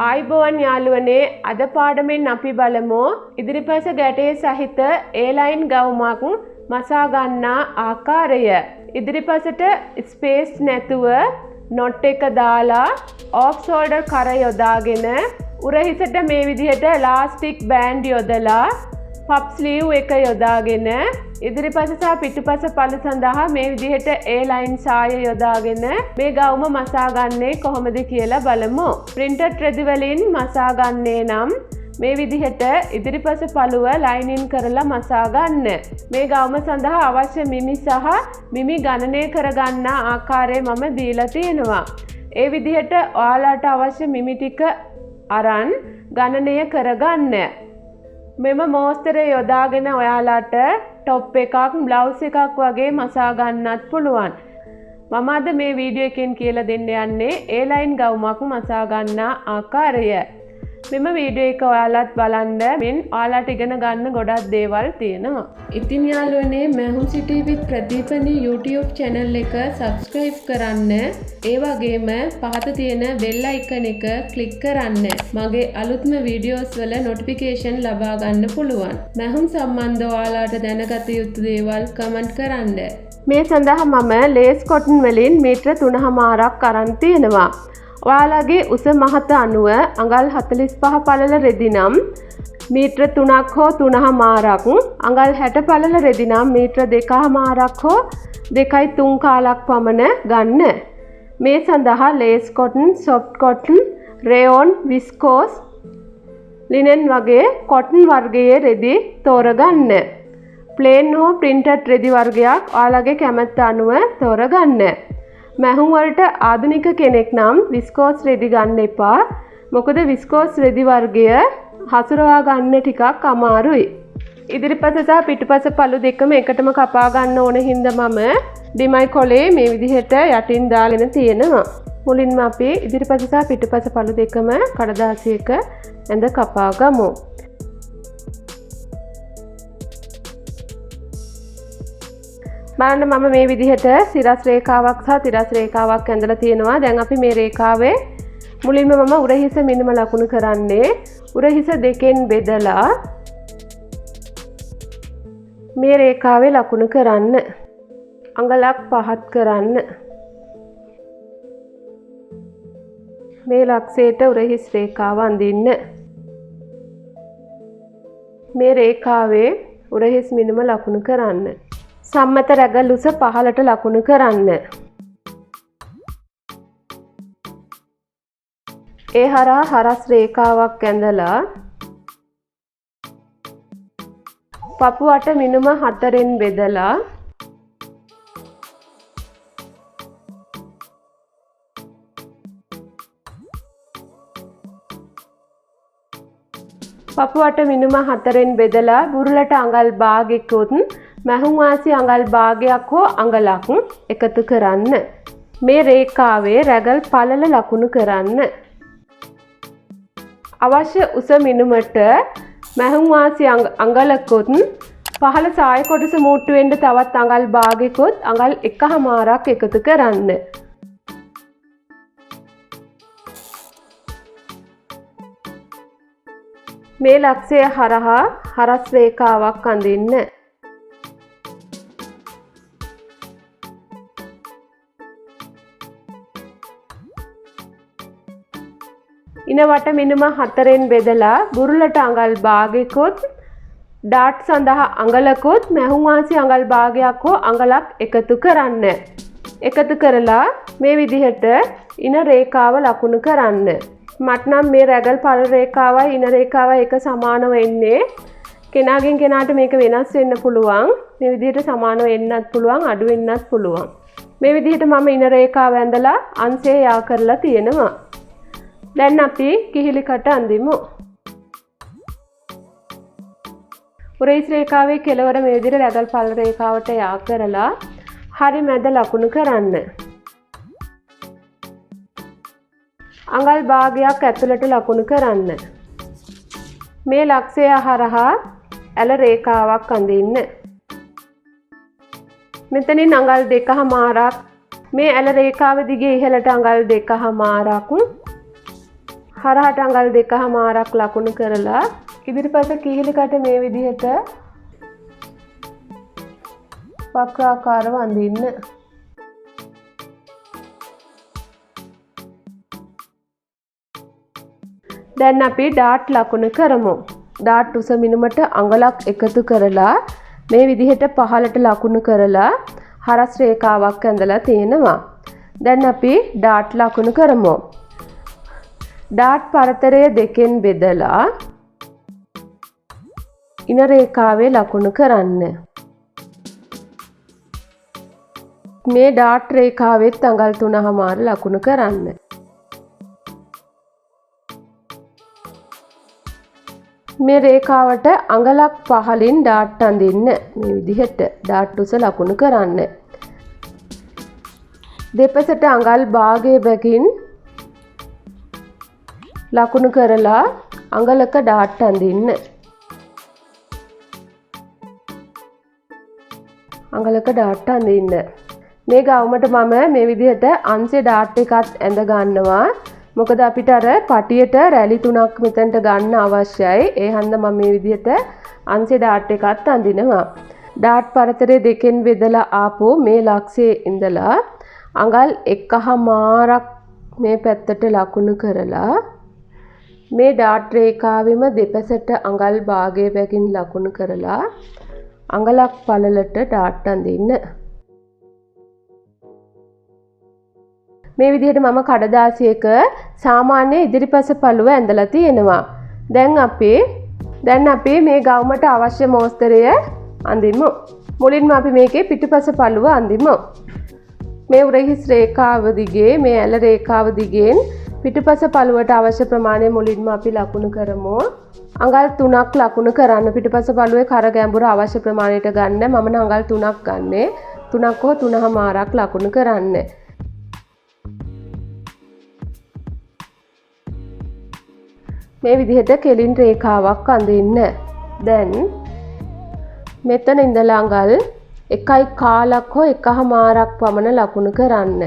ආයිබෝවන් යාළුවනේ අද පාඩමෙන් අපි බලමු ඉදිරිපස ගැටේ සහිත A-line ගවුමක් මසා ගන්නා ආකාරය. ඉදිරිපසට ස්පේස් නැතුව knot එක දාලා off shoulder කර යොදාගෙන උරහිසට මේ විදිහට elastic band යොදලා puff sleeve එක යොදාගෙන ඉදිරිපස සහ පිටුපස පළ සඳහා මේ විදිහට A-line සාය යොදාගෙන මේ ගවුම මසා ගන්නේ කොහොමද කියලා බලමු. printed රෙදි වලින් මසා ගන්නේ නම් මේ විදිහට ඉදිරිපස පළුව ලයිනින් කරලා මසා ගන්න. මේ ගවුම සඳහා අවශ්‍ය මිමි සහ මිමි ගණනය කරගන්න ආකාරය මම දීලා තියෙනවා. ඒ විදිහට ඔයාලට අවශ්‍ය මිමි ටික අරන් ගණනය කරගන්න. මෙම මෝස්තරය යොදාගෙන ඔයාලට টොප් එකක් බ්ලවුස් එකක් වගේ මසා ගන්නත් පුළුවන්. මම අද මේ වීඩියෝ එකෙන් කියලා දෙන්න යන්නේ A-line ගවුමක් මසා ගන්නා ආකාරය. මෙම වීඩියෝ එක ඔයාලත් බලන්න. මෙන් ඔයාලට ඉගෙන ගන්න ගොඩක් දේවල් තියෙනවා. ඉතින් යාළුවනේ මම සිටි with ප්‍රදීපනි YouTube channel එක subscribe කරන්න. ඒ වගේම පහත තියෙන bell icon එක click කරන්න. මගේ අලුත්ම videos වල notification ලබා ගන්න පුළුවන්. මම සම්බන්ධව ඔයාලට දැනගත යුතු දේවල් comment කරන්න. මේ සඳහා මම lace cotton වලින් මීටර 3.5ක් අරන් තියෙනවා. ඔයාලගේ උස මහත අනුව අඟල් 45 පළල රෙදි නම් මීටර 3ක් හෝ 3.5ක්, අඟල් 60 පළල රෙදි නම් මීටර 2.5ක් හෝ 2.3 කාලක් පමණ ගන්න. මේ සඳහා lace cotton, soft cotton, rayon, viscose, linen වගේ cotton වර්ගයේ රෙදි තෝරගන්න. plain හෝ printed රෙදි වර්ගයක් ඔයාලගේ කැමැත්ත අනුව තෝරගන්න. මැහුම් වලට ආධුනික කෙනෙක් නම් විස්කෝස් රෙදි ගන්න එපා. මොකද විස්කෝස් රෙදි වර්ගය හසුරවා ගන්න ටිකක් අමාරුයි. ඉදිරිපස සහ පිටුපස පළු දෙකම එකටම කපා ගන්න ඕන හින්දා මම දිමයි කොලේ මේ විදිහට යටින් දාගෙන තියෙනවා. මුලින්ම අපි ඉදිරිපස සහ පිටුපස පළු දෙකම කඩදාසියක ඇඳ කපා ගමු. බලන්න මම මේ විදිහට සිරස් රේඛාවක් සහ තිරස් රේඛාවක් ඇඳලා තියෙනවා. දැන් අපි මේ රේඛාවේ මුලින්ම මම උරහිස මිනිම ලකුණු කරන්නේ. උරහිස දෙකෙන් බෙදලා මේ රේඛාවේ ලකුණු කරන්න. අඟලක් පහත් කරන්න. මේ ලක්ෂයට උරහිස් රේඛාව අඳින්න. මේ රේඛාවේ උරහිස් මිනිම ලකුණු කරන්න. සම්මත රැගල් උස පහළට ලකුණු කරන්න. ඒ හරහා හරස් රේඛාවක් ඇඳලා පපුවට මිනුම 4න් බෙදලා පපුවට මිනුම 4න් බෙදලා බුරුලට අඟල් භාගයකුත් මැහුම් වාසි අඟල් භාගයක් හෝ අඟලක් එකතු කරන්න. මේ රේඛාවේ රැගල් පළල ලකුණු කරන්න. අවශ්‍ය උස මිනුමට මැහුම් වාසි අඟලකුත් පහළ සාය කොටස මූට්ටු වෙන්න තවත් අඟල් භාගයකුත් අඟල් 1.5ක් එකතු කරන්න. මේ ලක්ෂය හරහා හරස් රේඛාවක් අඳින්න. ඉනවට මිනුම 4න් බෙදලා බුරුලට අඟල් භාගයකුත් ඩාට් සඳහා අඟලකුත් මැහුම් වාසි අඟල් භාගයක් හෝ අඟලක් එකතු කරන්න. එකතු කරලා මේ විදිහට ඉන රේඛාව ලකුණු කරන්න. මට නම් මේ රැගල් පළ රේඛාවයි ඉන රේඛාවයි එක සමානව එන්නේ. කෙනාගෙන් කෙනාට මේක වෙනස් වෙන්න පුළුවන්. මේ විදිහට සමානව එන්නත් පුළුවන්, අඩු වෙන්නත් පුළුවන්. මේ විදිහට මම ඉන රේඛාව ඇඳලා අංශය යා කරලා තියෙනවා. දැන් අපි කිහිලි කට අඳිමු. උරහිස් රේඛාවේ කෙළවර මේ විදිහට රැගල් පළ රේඛාවට යා කරලා හරි මැද ලකුණු කරන්න. අඟල් භාගයක් ඇතුළට ලකුණු කරන්න. මේ ලක්ෂය හරහා ඇල රේඛාවක් අඳින්න. මෙතනින් අඟල් 2.5ක් මේ ඇල රේඛාව දිගේ ඉහළට අඟල් 2.5ක් හරහට අඟල් 2මාරක් ලකුණු කරලා ඉදිරිපස කිහිලිකට මේ විදිහට වක්‍රාකාරව අඳින්න. දැන් අපි ඩාට් ලකුණු කරමු. ඩාට් උස මිනුමට අඟලක් එකතු කරලා මේ විදිහට පහළට ලකුණු කරලා හරස් රේඛාවක් ඇඳලා තියෙනවා. දැන් අපි ඩාට් ලකුණු කරමු. ඩාට් පරතරය දෙකෙන් බෙදලා ඉන රේඛාවේ ලකුණු කරන්න. මේ ඩාට් රේඛාවෙත් අඟල් 3මාර ලකුණු කරන්න. මේ රේඛාවට අඟලක් පහලින් ඩාට් අඳින්න. මේ විදිහට ඩාට් උස ලකුණු කරන්න. දෙපසට අඟල් භාගය බැගින් ලකුණු කරලා අඟලක ඩාට් අඳින්න. අඟලක ඩාට් අඳින්න. මේ ගවුමට මම මේ විදිහට අංශේ ඩාට් එකත් ඇඳ ගන්නවා. මොකද අපිට අර පටියට රැලි 3ක් මෙතනට ගන්න අවශ්‍යයි. ඒ හන්ද මම මේ විදිහට අංශේ ඩාට් එකත් අඳිනවා. ඩාට් පරතරය දෙකෙන් බෙදලා ආපු මේ ලක්ෂයේ ඉඳලා අඟල් 1මාරක් මේ පැත්තට ලකුණු කරලා මේ ඩාට් රේඛාවෙම දෙපසට අඟල් භාගය බැගින් ලකුණු කරලා අඟලක් පළලට ඩාට් අඳින්න. මේ විදිහට මම කඩදාසියක සාමාන්‍ය ඉදිරිපස පළුව ඇඳලා තියෙනවා. දැන් අපි මේ ගවුමට අවශ්‍ය මෝස්තරය අඳිමු. මුලින්ම අපි මේකේ පිටුපස පළුව අඳිමු. මේ උරහිස් රේඛාව දිගේ මේ ඇල රේඛාව දිගෙන් පිටුපස පළුවට අවශ්‍ය ප්‍රමාණය මුලින්ම අපි ලකුණු කරමු. අඟල් 3ක් ලකුණු කරන්න. පිටුපස පළුවේ කර ගැඹුර අවශ්‍ය ප්‍රමාණයට ගන්න. මම නම් අඟල් 3ක් ගන්නෙ. 3ක් හෝ 3මාරක් ලකුණු කරන්න. මේ විදිහට කෙලින් රේඛාවක් අඳින්න. දැන් මෙතන ඉඳලා අඟල් 1.1 හෝ 1මාරක් පමණ ලකුණු කරන්න.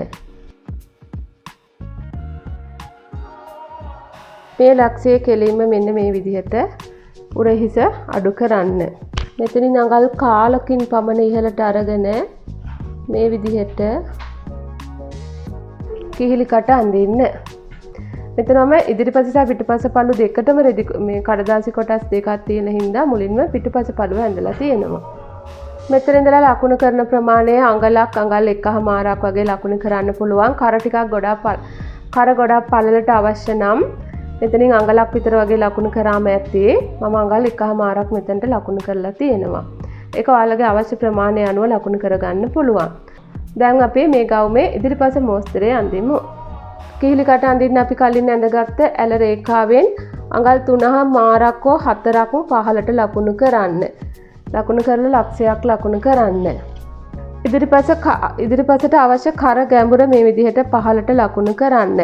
මේ ලක්ෂයේ කෙලින්ම මෙන්න මේ විදිහට උරහිස අඩු කරන්න. මෙතනින් අඟල් 1.5කින් පමණ ඉහළට අරගෙන මේ විදිහට කිහිලිකට අඳින්න. මෙතන මම ඉදිරිපස සහ පිටුපස පළු දෙකටම මේ කඩදාසි කොටස් දෙකක් තියෙන හින්දා මුලින්ම පිටුපස පළුව ඇඳලා තියෙනවා. මෙතන ඉඳලා ලකුණු කරන ප්‍රමාණය අඟලක් අඟල් 1මාරක් වගේ ලකුණු කරන්න පුළුවන්. කර ටිකක් ගොඩක් පළලට අවශ්‍ය නම් මෙතනින් අඟලක් විතර වගේ ලකුණු කරාම ඇති. මම අඟල් 1මාරක් මෙතනට ලකුණු කරලා තියෙනවා. ඒක ඔයාලගේ අවශ්‍ය ප්‍රමාණය අනුව ලකුණු කරගන්න පුළුවන්. දැන් අපි මේ ගවුමේ ඉදිරිපස මෝස්තරය අඳිමු. කිහිලිකට අඳින්න අපි කලින් ඇඳගත්ත ඇල රේඛාවෙන් අඟල් 3මාරක් හෝ 4ක් පහළට ලකුණු කරන්න. ලකුණු කරලා ලක්ෂයක් ලකුණු කරන්න. ඉදිරිපසට අවශ්‍ය කර ගැඹුර මේ විදිහට පහළට ලකුණු කරන්න.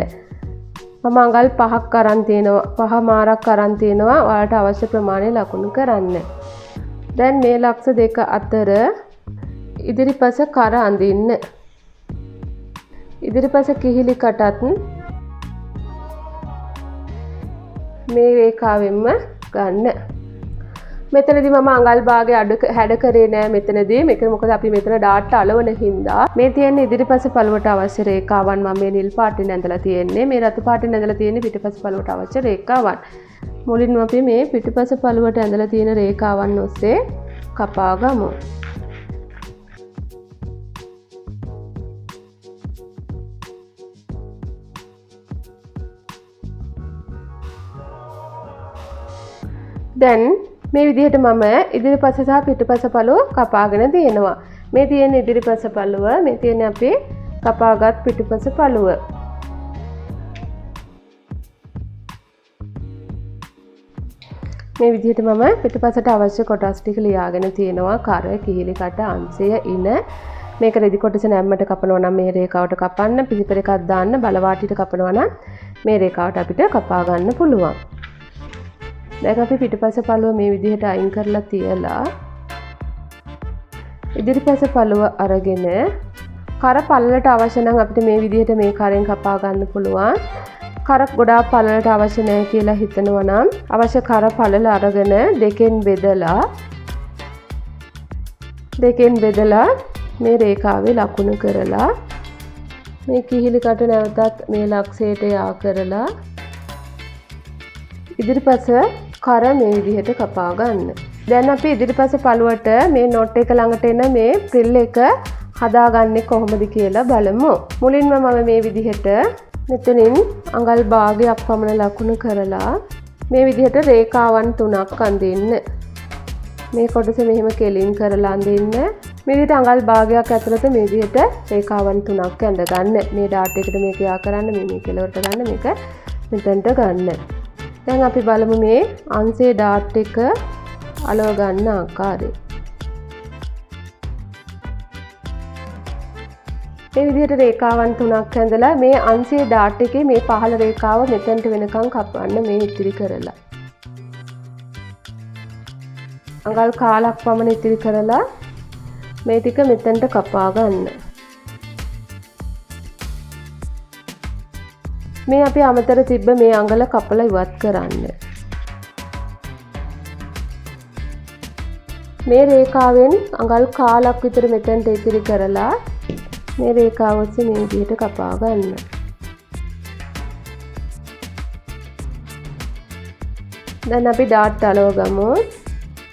මම අඟල් 5ක් අරන් තියෙනවා. 5මාරක් අරන් තියෙනවා. ඔයාලට අවශ්‍ය ප්‍රමාණය ලකුණු කරන්න. දැන් මේ ලක්ෂ දෙක අතර ඉදිරිපස කර අඳින්න. ඉදිරිපස කිහිලිකටත් මේ රේඛාවෙන්ම ගන්න. මෙතනදී මම අඟල් භාගය හැඩ කරේ නෑ මෙතනදී. මේක මොකද අපි මෙතන ඩාට් අලවන හින්දා මේ තියෙන ඉදිරිපස පළුවට අවශ්‍ය රේඛාවන් මම මේ නිල් පාටින් ඇඳලා තියෙන්නේ. මේ රතු පාටින් ඇඳලා තියෙන්නේ පිටුපස පළුවට අවශ්‍ය රේඛාවන්. මුලින්ම අපි මේ පිටුපස පළුවට ඇඳලා තියෙන රේඛාවන් ඔස්සේ කපා ගමු. දැන් මේ විදිහට මම ඉදිරිපස සහ පිටුපස පළුව කපාගෙන තියෙනවා. මේ තියෙන ඉදිරිපස පළුව, මේ තියෙන අපේ කපාගත් පිටුපස පළුව. මේ විදිහට මම පිටුපසට අවශ්‍ය කොටස් ටික ලියාගෙන තියෙනවා. කර, කිහිලි කට, අංශය, ඉන. මේක රෙදි කොටස නැම්මට කපනවා නම් මේ රේඛාවට කපන්න, පිසිපර එකක් දාන්න, බලවාටියට කපනවා නම් මේ රේඛාවට අපිට කපා ගන්න පුළුවන්. දැන් අපි පිටුපස පළුව මේ විදිහට අයින් කරලා තියලා ඉදිරිපස පළුව අරගෙන කර පළලට අවශ්‍ය නම් අපිට මේ විදිහට මේ කරෙන් කපා ගන්න පුළුවන්. කර ගොඩාක් පළලට අවශ්‍ය නැහැ කියලා හිතනවා නම් අවශ්‍ය කර පළල අරගෙන දෙකෙන් බෙදලා මේ රේඛාවේ ලකුණු කරලා මේ කිහිලි කට නැවතත් මේ ලක්ෂයට යා කරලා ඉදිරිපස කර මේ විදිහට කපා ගන්න. දැන් අපි ඉදිරිපස පළුවට මේ නොට් එක ළඟට එන මේ ෆ්‍රිල් එක හදාගන්නේ කොහොමද කියලා බලමු. මුලින්ම මම මේ විදිහට මෙතනින් අඟල් භාගයක් පමණ ලකුණු කරලා මේ විදිහට රේඛාවන් 3ක් අඳින්න. මේ කොටස මෙහෙම කෙලින් කරලා අඳින්න. මේ විදිහට අඟල් භාගයක් ඇතුළත මේ විදිහට රේඛාවන් 3ක් ඇඳ ගන්න. මේ ඩාට් එකට මේක යා කරන්න මේ කෙලවරට ගන්න මේක මෙතනට ගන්න. දැන් අපි බලමු මේ අංශයේ ඩාට් එක අලව ගන්න ආකාරය. මේ විදිහට රේඛාවන් 3ක් ඇඳලා මේ අංශයේ ඩාට් එකේ මේ පහළ රේඛාව මෙතනට වෙනකන් කපන්න මේ ඉතිරි කරලා. අඟල් කාලක් පමණ ඉතිරි කරලා මේ ටික මෙතනට කපා ගන්න. මේ අපි අමතර තිබ්බ මේ අඟල කපලා ඉවත් කරන්න. මේ රේඛාවෙන් අඟල් කාලක් විතර මෙතනට ඉතිරි කරලා මේ රේඛාව ඔස්සේ මේ විදිහට කපා ගන්න. දැන් අපි ඩාට් අලව ගමු.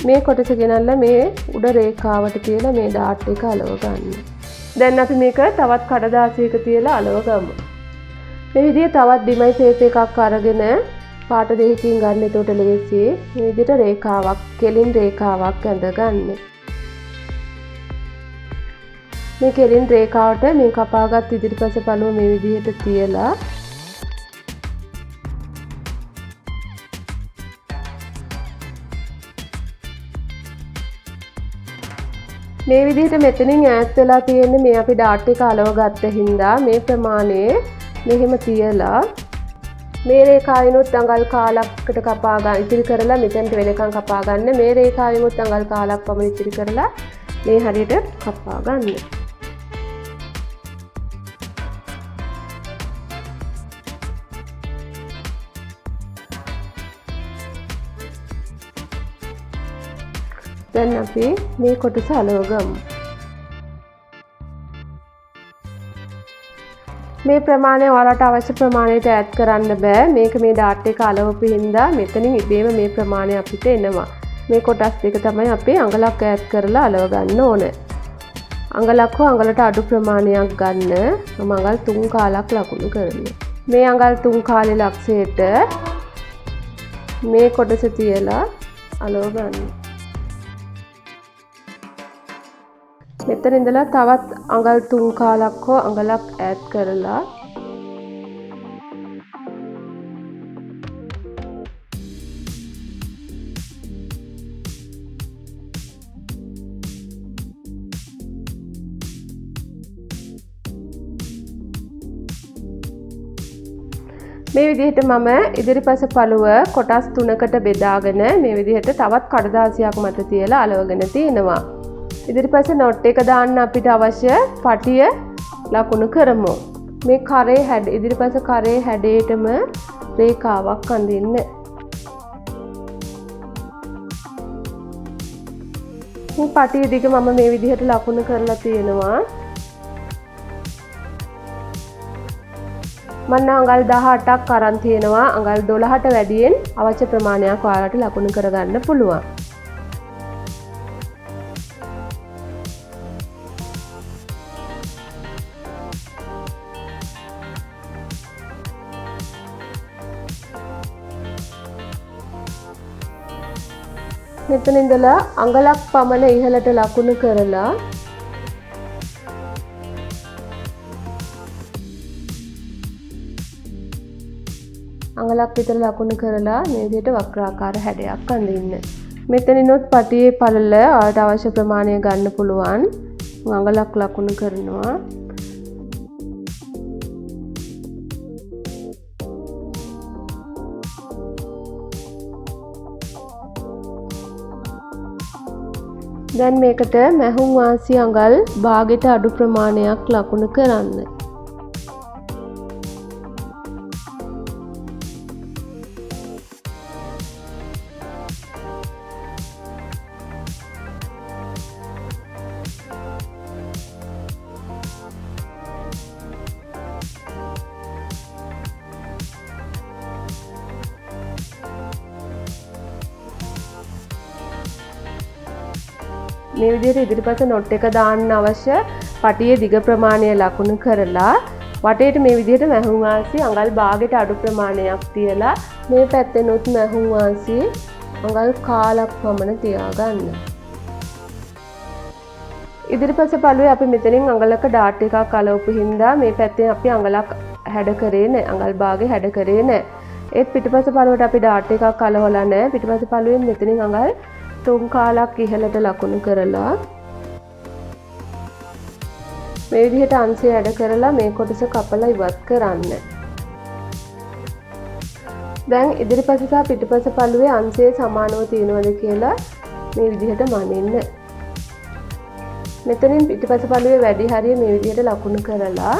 මේ කොටස ගෙනල්ලා මේ උඩ රේඛාවට තියලා මේ ඩාට් එක අලව ගන්න. දැන් අපි මේක තවත් කඩදාසියක තියලා අලව ගමු. මේ විදිහේ තවත් ඩිමයි පේපර් එකක් අරගෙන පාට දෙකකින් ගන්න. එතකොට ලේසි. මේ විදිහට රේඛාවක් කෙලින් රේඛාවක් ඇඳ ගන්න. මේ කෙලින් රේඛාවට මේ කපාගත් ඉදිරිපස පළුව මේ විදිහට තියලා මේ විදිහට මෙතනින් ඈත් වෙලා තියෙන්නේ මේ අපි ඩාට් එක අලව ගත්ත හින්දා මේ ප්‍රමාණය මෙහෙම තියලා මේ රේඛාවිනුත් අඟල් කාලකට කපා ගන්න ඉතිරි කරලා මෙතනට වෙනකන් කපා ගන්න. මේ රේඛාවිනුත් අඟල් කාලක් පමණ ඉතිරි කරලා මේ හරියට කපා ගන්න. දැන් අපි මේ කොටස අලව ගමු. මේ ප්‍රමාණය ඔයාලට අවශ්‍ය ප්‍රමාණයට ඈඩ් කරන්න බෑ. මේක මේ ඩාට් එක අලවපු හින්දා මෙතනින් ඉබේම මේ ප්‍රමාණය අපිට එනවා. මේ කොටස් දෙක තමයි අපි අඟලක් ඈඩ් කරලා අලව ගන්න ඕන. අඟලක් හෝ අඟලට අඩු ප්‍රමාණයක් ගන්න. මම අඟල් 3 කාලක් ලකුණු කරනවා. මේ අඟල් 3 කාලේ ලක්ෂයට මේ කොටස තියලා අලව ගන්න. මෙතන ඉඳලා තවත් අඟල් 3 කාලක් හෝ අඟලක් ඈඩ් කරලා මේ විදිහට මම ඉදිරිපස පළුව කොටස් 3කට බෙදාගෙන මේ විදිහට තවත් කඩදාසියක් මත තියලා අලවගෙන තියෙනවා. ඉදිරිපස නොට් එක දාන්න අපිට අවශ්‍ය පටිය ලකුණු කරමු. මේ කරේ හැඩ ඉදිරිපස කරේ හැඩයටම රේඛාවක් අඳින්න. මේ පටිය දිග මම මේ විදිහට ලකුණු කරලා තියෙනවා. මම අඟල් 18ක් අරන් තියෙනවා. අඟල් 12ට වැඩියෙන් අවශ්‍ය ප්‍රමාණයක් ඔයාලට ලකුණු කරගන්න පුළුවන්. මෙතන ඉඳලා අඟලක් පමණ ඉහළට ලකුණු කරලා අඟලක් විතර ලකුණු කරලා මේ විදිහට වක්‍රාකාර හැඩයක් අඳින්න. මෙතනිනුත් පටියේ පළල ඔයාලට අවශ්‍ය ප්‍රමාණය ගන්න පුළුවන්. අඟලක් ලකුණු කරනවා. දැන් මේකට මැහුම් වාසි අඟල් භාගයට අඩු ප්‍රමාණයක් ලකුණු කරන්න. මේ විදිහට ඉදිරිපස නොට් එක දාන්න අවශ්‍ය පටියේ දිග ප්‍රමාණය ලකුණු කරලා වටේට මේ විදිහට මැහුම් වාසි අඟල් භාගයට අඩු ප්‍රමාණයක් තියලා මේ පැත්තෙනුත් මැහුම් වාසි අඟල් කාලක් පමණ තියාගන්න. ඉදිරිපස පළුවේ අපි මෙතනින් අඟලක ඩාට් එකක් අලවපු හින්දා මේ පැත්තෙන් අපි අඟලක් හැඩ කරේ නැහැ. අඟල් භාගේ හැඩ කරේ නැහැ. ඒත් පිටිපස පළුවට අපි ඩාට් එකක් අලවලා නැහැ. පිටිපස පළුවෙන් මෙතනින් අඟල් 3 කාලක් ඉහළට ලකුණු කරලා මේ විදිහට අංශය ඇඩ කරලා මේ කොටස කපලා ඉවත් කරන්න. දැන් ඉදිරිපස සහ පිටිපස පළුවේ අංශය සමානව තියෙනවද කියලා මේ විදිහට මනින්න. මෙතනින් පිටිපස පළුවේ වැඩි හරිය මේ විදිහට ලකුණු කරලා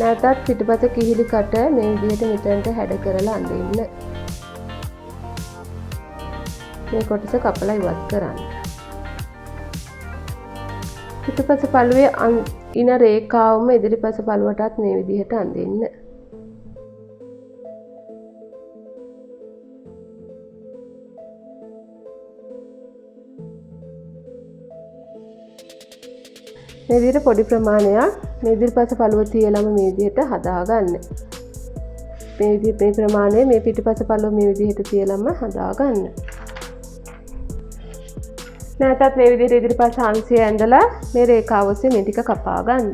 නැවතත් පිටිපස කිහිලි කට මේ විදිහට මෙතනට හැඩ කරලා අඳින්න. මේ කොටස කපලා ඉවත් කරන්න. පිටිපස පළුවේ ඉන රේඛාවම ඉදිරිපස පළුවටත් මේ විදිහට අඳින්න. මේ විදිහට පොඩි ප්‍රමාණයක් මේ ඉදිරිපස පළුව තියලම මේ විදිහට හදාගන්න. මේ ප්‍රමාණය මේ පිටිපස පළුව මේ විදිහට තියලම හදාගන්න. නැවතත් මේ විදිහට ඉදිරිපස අංශය ඇඳලා මේ රේඛාව ඔස්සේ මේ ටික කපා ගන්න.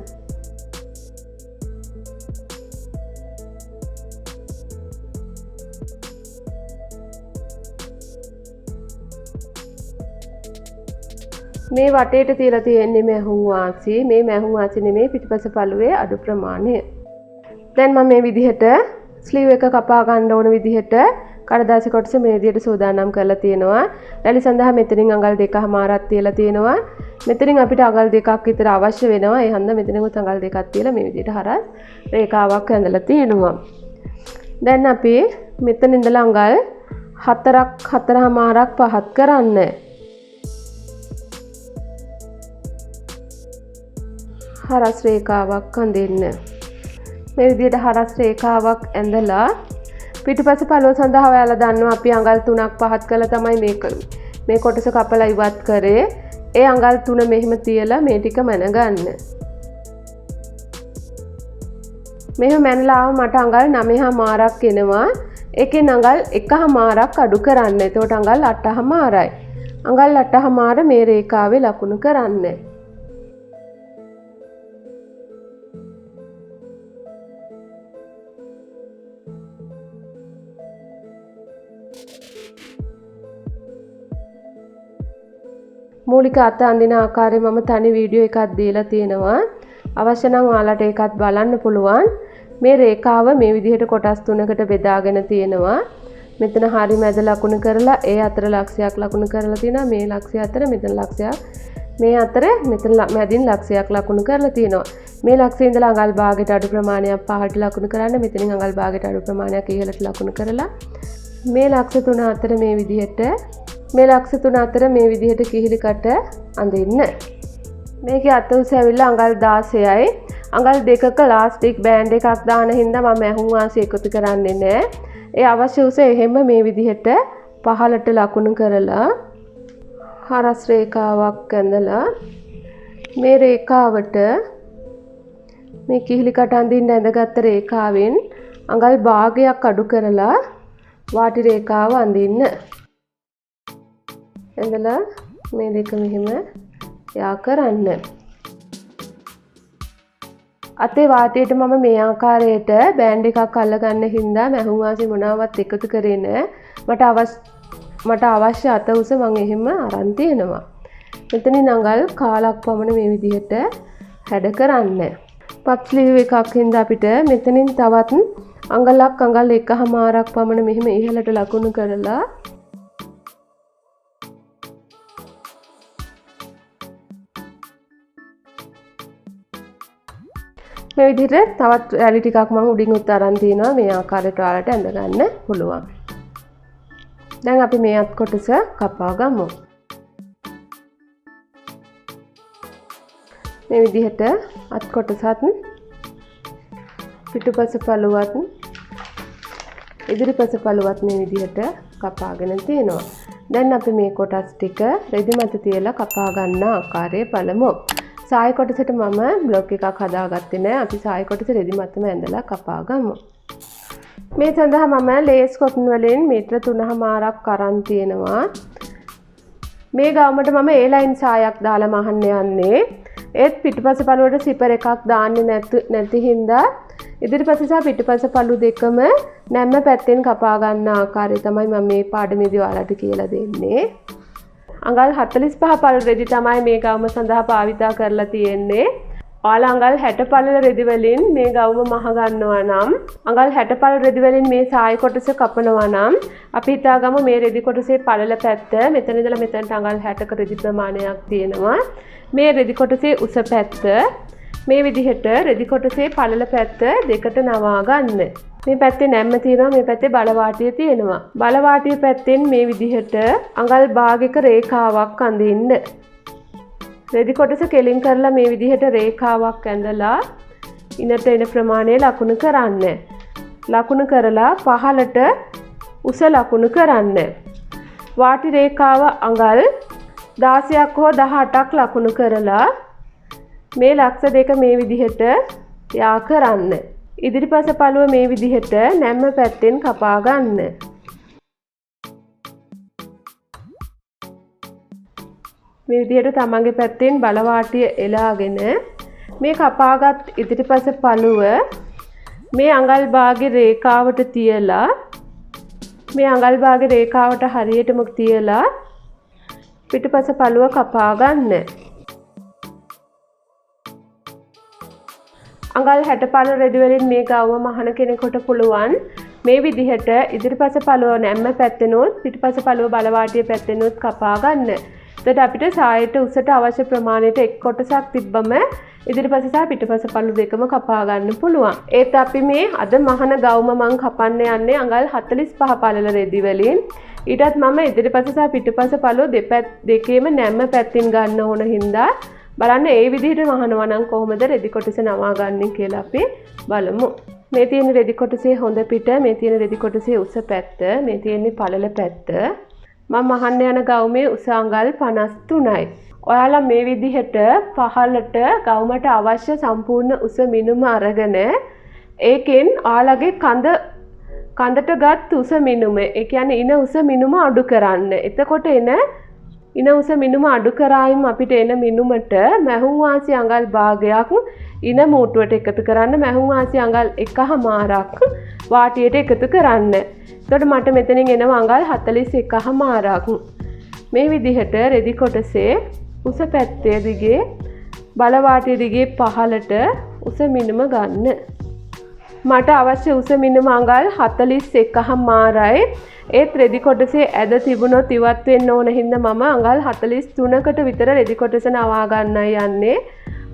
මේ වටේට තියලා තියෙන්නේ මැහුම් වාසි. මේ මැහුම් වාසි නෙමෙයි පිටිපස පළුවේ අඩු ප්‍රමාණය. දැන් මම මේ විදිහට ස්ලීව් එක කපා ගන්න ඕන විදිහට කඩදාසි කොටස මේ විදිහට සූදානම් කරලා තියෙනවා. රැලි සඳහා මෙතනින් අඟල් 2කමාරක් තියලා තියෙනවා. මෙතනින් අපිට අඟල් 2ක් විතර අවශ්‍ය වෙනවා. ඒ හන්ද මෙතනින්වත් අඟල් 2ක් තියලා මේ විදිහට හරස් රේඛාවක් ඇඳලා තියෙනවා. දැන් අපි මෙතන ඉඳලා අඟල් 4කමාරක් පහත් කරන්න. හරස් රේඛාවක් අඳින්න. මේ විදිහට හරස් රේඛාවක් ඇඳලා පිටිපස පළුව සඳහා ඔයාලා දන්නවා අපි අඟල් 3ක් පහත් කරලා තමයි මේ කොටස කපලා ඉවත් කරේ. ඒ අඟල් 3 මෙහෙම තියලා මේ ටික මැනගන්න. මෙහෙම මැනලා මට අඟල් 9කමාරක් එනවා. ඒකෙන් අඟල් 1කමාරක් අඩු කරන්න. එතකොට අඟල් 8කමාරයි. අඟල් 8කමාර මේ රේඛාවේ ලකුණු කරන්න. මූලික අත අඳින ආකාරය මම තනි වීඩියෝ එකක් දීලා තියෙනවා. අවශ්‍ය නම් ඔයාලට ඒකත් බලන්න පුළුවන්. මේ රේඛාව මේ විදිහට කොටස් 3කට බෙදාගෙන තියෙනවා. මෙතන හරි මැද ලකුණු කරලා ඒ අතර ලක්ෂයක් ලකුණු කරලා තියෙනවා. මේ ලක්ෂය අතර මෙතන ලක්ෂයක්. මේ අතර මෙතන මැදින් ලක්ෂයක් ලකුණු කරලා තියෙනවා. මේ ලක්ෂයේ ඉඳලා අඟල් භාගයට අඩු ප්‍රමාණයක් පහළට ලකුණු කරන්න. මෙතනින් අඟල් භාගයට අඩු ප්‍රමාණයක් ඉහළට ලකුණු කරලා මේ ලක්ෂ 3 අතර මේ විදිහට මේ ලක්ෂ 3 අතර මේ විදිහට කිහිලි කට අඳින්න. මේකේ අත උස ඇවිල්ලා අඟල් 16යි. අඟල් 2ක ලාස්ටික් බෑන්ඩ් එකක් දාන හින්දා මම මැහුම් වාසි එකතු කරන්නේ නැහැ. ඒ අවශ්‍ය උස එහෙම මේ විදිහට පහළට ලකුණු කරලා හරස් රේඛාවක් ඇඳලා මේ රේඛාවට මේ කිහිලි කට අඳින්න ඇඳගත්ත රේඛාවෙන් අඟල් භාගයක් අඩු කරලා වාටි රේඛාව අඳින්න. ඇඳලා මේ දෙක මෙහෙම යා කරන්න. අතේ වාටියට මම මේ ආකාරයට බෑන්ඩ් එකක් අල්ලගන්න හින්දා මැහුම් වාසි මොනවත් එකතු කරේ නැහැ. මට අවශ්‍ය අත උස මම එහෙම අරන් තියෙනවා. මෙතනින් අඟල් කාලක් පමණ මේ විදිහට හැඩ කරන්න. පප් ස්ලීව් එකක් හින්දා අපිට මෙතනින් තවත් අඟලක් අඟල් 1කමාරක් පමණ මෙහෙම ඉහළට ලකුණු කරලා මේ විදිහට තවත් රැලි ටිකක් මම උඩින් උත් අරන් තිනවා. මේ ආකාරයට ඔයාලට ඇඳ ගන්න පුළුවන්. දැන් අපි මේ අත් කොටස කපා ගමු. මේ විදිහට අත් කොටසත් පිටුපස පළුවත් ඉදිරිපස පළුවත් මේ විදිහට කපාගෙන තියෙනවා. දැන් අපි මේ කොටස් ටික රෙදි මත තියලා කපා ගන්න ආකාරය බලමු. සායි කොටසට මම බ්ලොක් එකක් හදාගත්තේ නැහැ. අපි සායි කොටස රෙදි මතම ඇඳලා කපා ගමු. මේ සඳහා මම ලේස් කොටන් වලින් මීටර 3මාරක් අරන් තියෙනවා. මේ ගාමට මම A line සායක් දාලා මහන්න යන්නේ. ඒත් පිටුපස පළුවට සිපර් එකක් දාන්නේ නැති හින්දා ඉදිරිපස සහ පිටුපස පළු දෙකම නැම්ම පැත්තෙන් කපා ගන්න ආකාරය තමයි මම මේ පාඩමේදී ඔයාලට කියලා දෙන්නේ. අඟල් 45 පළු රෙදි තමයි මේ ගවුම සඳහා භාවිතා කරලා තියෙන්නේ. ඔයාලා අඟල් 60 පළල රෙදි වලින් මේ ගවුම මහ ගන්නවා නම් අඟල් 60 පළල රෙදි වලින් මේ සායි කොටස කපනවා නම් අපි හිතාගමු මේ රෙදි කොටසේ පළල පැත්ත මෙතන ඉඳලා මෙතනට අඟල් 60ක රෙදි ප්‍රමාණයක් තියෙනවා. මේ රෙදි කොටසේ උස පැත්ත මේ විදිහට රෙදි කොටසේ පළල පැත්ත දෙකට නවා ගන්න. මේ පැත්තේ නැම්ම තියෙනවා, මේ පැත්තේ බලවාටිය තියෙනවා. බලවාටිය පැත්තෙන් මේ විදිහට අඟල් භාගයක රේඛාවක් අඳින්න. රෙදි කොටස කෙලින් කරලා මේ විදිහට රේඛාවක් ඇඳලා ඉනට එන ප්‍රමාණය ලකුණු කරන්න. ලකුණු කරලා පහළට උස ලකුණු කරන්න. වාටි රේඛාව අඟල් 16ක් හෝ 18ක් ලකුණු කරලා මේ ලක්ෂ දෙක මේ විදිහට යා කරන්න. ඉදිරිපස පළුව මේ විදිහට නැම්ම පැත්තෙන් කපා ගන්න. මේ විදිහට තමන්ගේ පැත්තෙන් බලවාටිය එලාගෙන මේ කපාගත් ඉදිරිපස පළුව මේ අඟල් භාගේ රේඛාවට තියලා මේ අඟල් භාගේ රේඛාවට හරියටම තියලා පිටුපස පළුව කපා ගන්න. අඟල් 60 පළල රෙදි වලින් මේ ගවුම මහන කෙනෙකුට පුළුවන් මේ විදිහට ඉදිරිපස පළුව නැම්ම පැත්තෙනොත් පිටුපස පළුව බලවාටිය පැත්තෙනොත් කපා ගන්න. එතකොට අපිට සායට උසට අවශ්‍ය ප්‍රමාණයට එක් කොටසක් තිබ්බම ඉදිරිපස සහ පිටුපස පළු දෙකම කපා ගන්න පුළුවන්. ඒත් අපි මේ අද මහන ගවුම මං කපන්න යන්නේ අඟල් 45 පළල රෙදි වලින්. ඊටත් මම ඉදිරිපස සහ පිටුපස පළු දෙකේම නැම්ම පැත්තින් ගන්න ඕන හින්දා බලන්න ඒ විදිහට මහනවා නම් කොහොමද රෙදි කොටස නවා ගන්න කියලා අපි බලමු. මේ තියෙන රෙදි කොටසේ හොඳ පිට, මේ තියෙන රෙදි කොටසේ උස පැත්ත, මේ තියෙන්නේ පළල පැත්ත. මම මහන්න යන ගවුමේ උස අඟල් 53යි. ඔයාලා මේ විදිහට පහළට ගවුමට අවශ්‍ය සම්පූර්ණ උස මිනුම අරගෙන ඒකෙන් ඔයාලගේ කඳට ගත් උස මිනුම, ඒ කියන්නේ ඉන උස මිනුම අඩු කරන්න. එතකොට ඉන උස මිනුම අඩු කරායිම අපිට එන මිනුමට මැහුම් වාසි අඟල් භාගයක් ඉන මූටුවට එකතු කරන්න, මැහුම් වාසි අඟල් 1මාරක් වාටියට එකතු කරන්න. එතකොට මට මෙතනින් එනවා අඟල් 41මාරක්. මේ විදිහට රෙදි කොටසේ උස පැත්තේ දිගේ බලවාටිය දිගේ පහළට උස මිනුම ගන්න. මට අවශ්‍ය උස මිනුම අඟල් 41මාරයි. ඒත් රෙදි කොටසේ ඇද තිබුණොත් ඉවත් වෙන්න ඕන හින්දා මම අඟල් 43කට විතර රෙදි කොටස නවා ගන්නයි යන්නේ.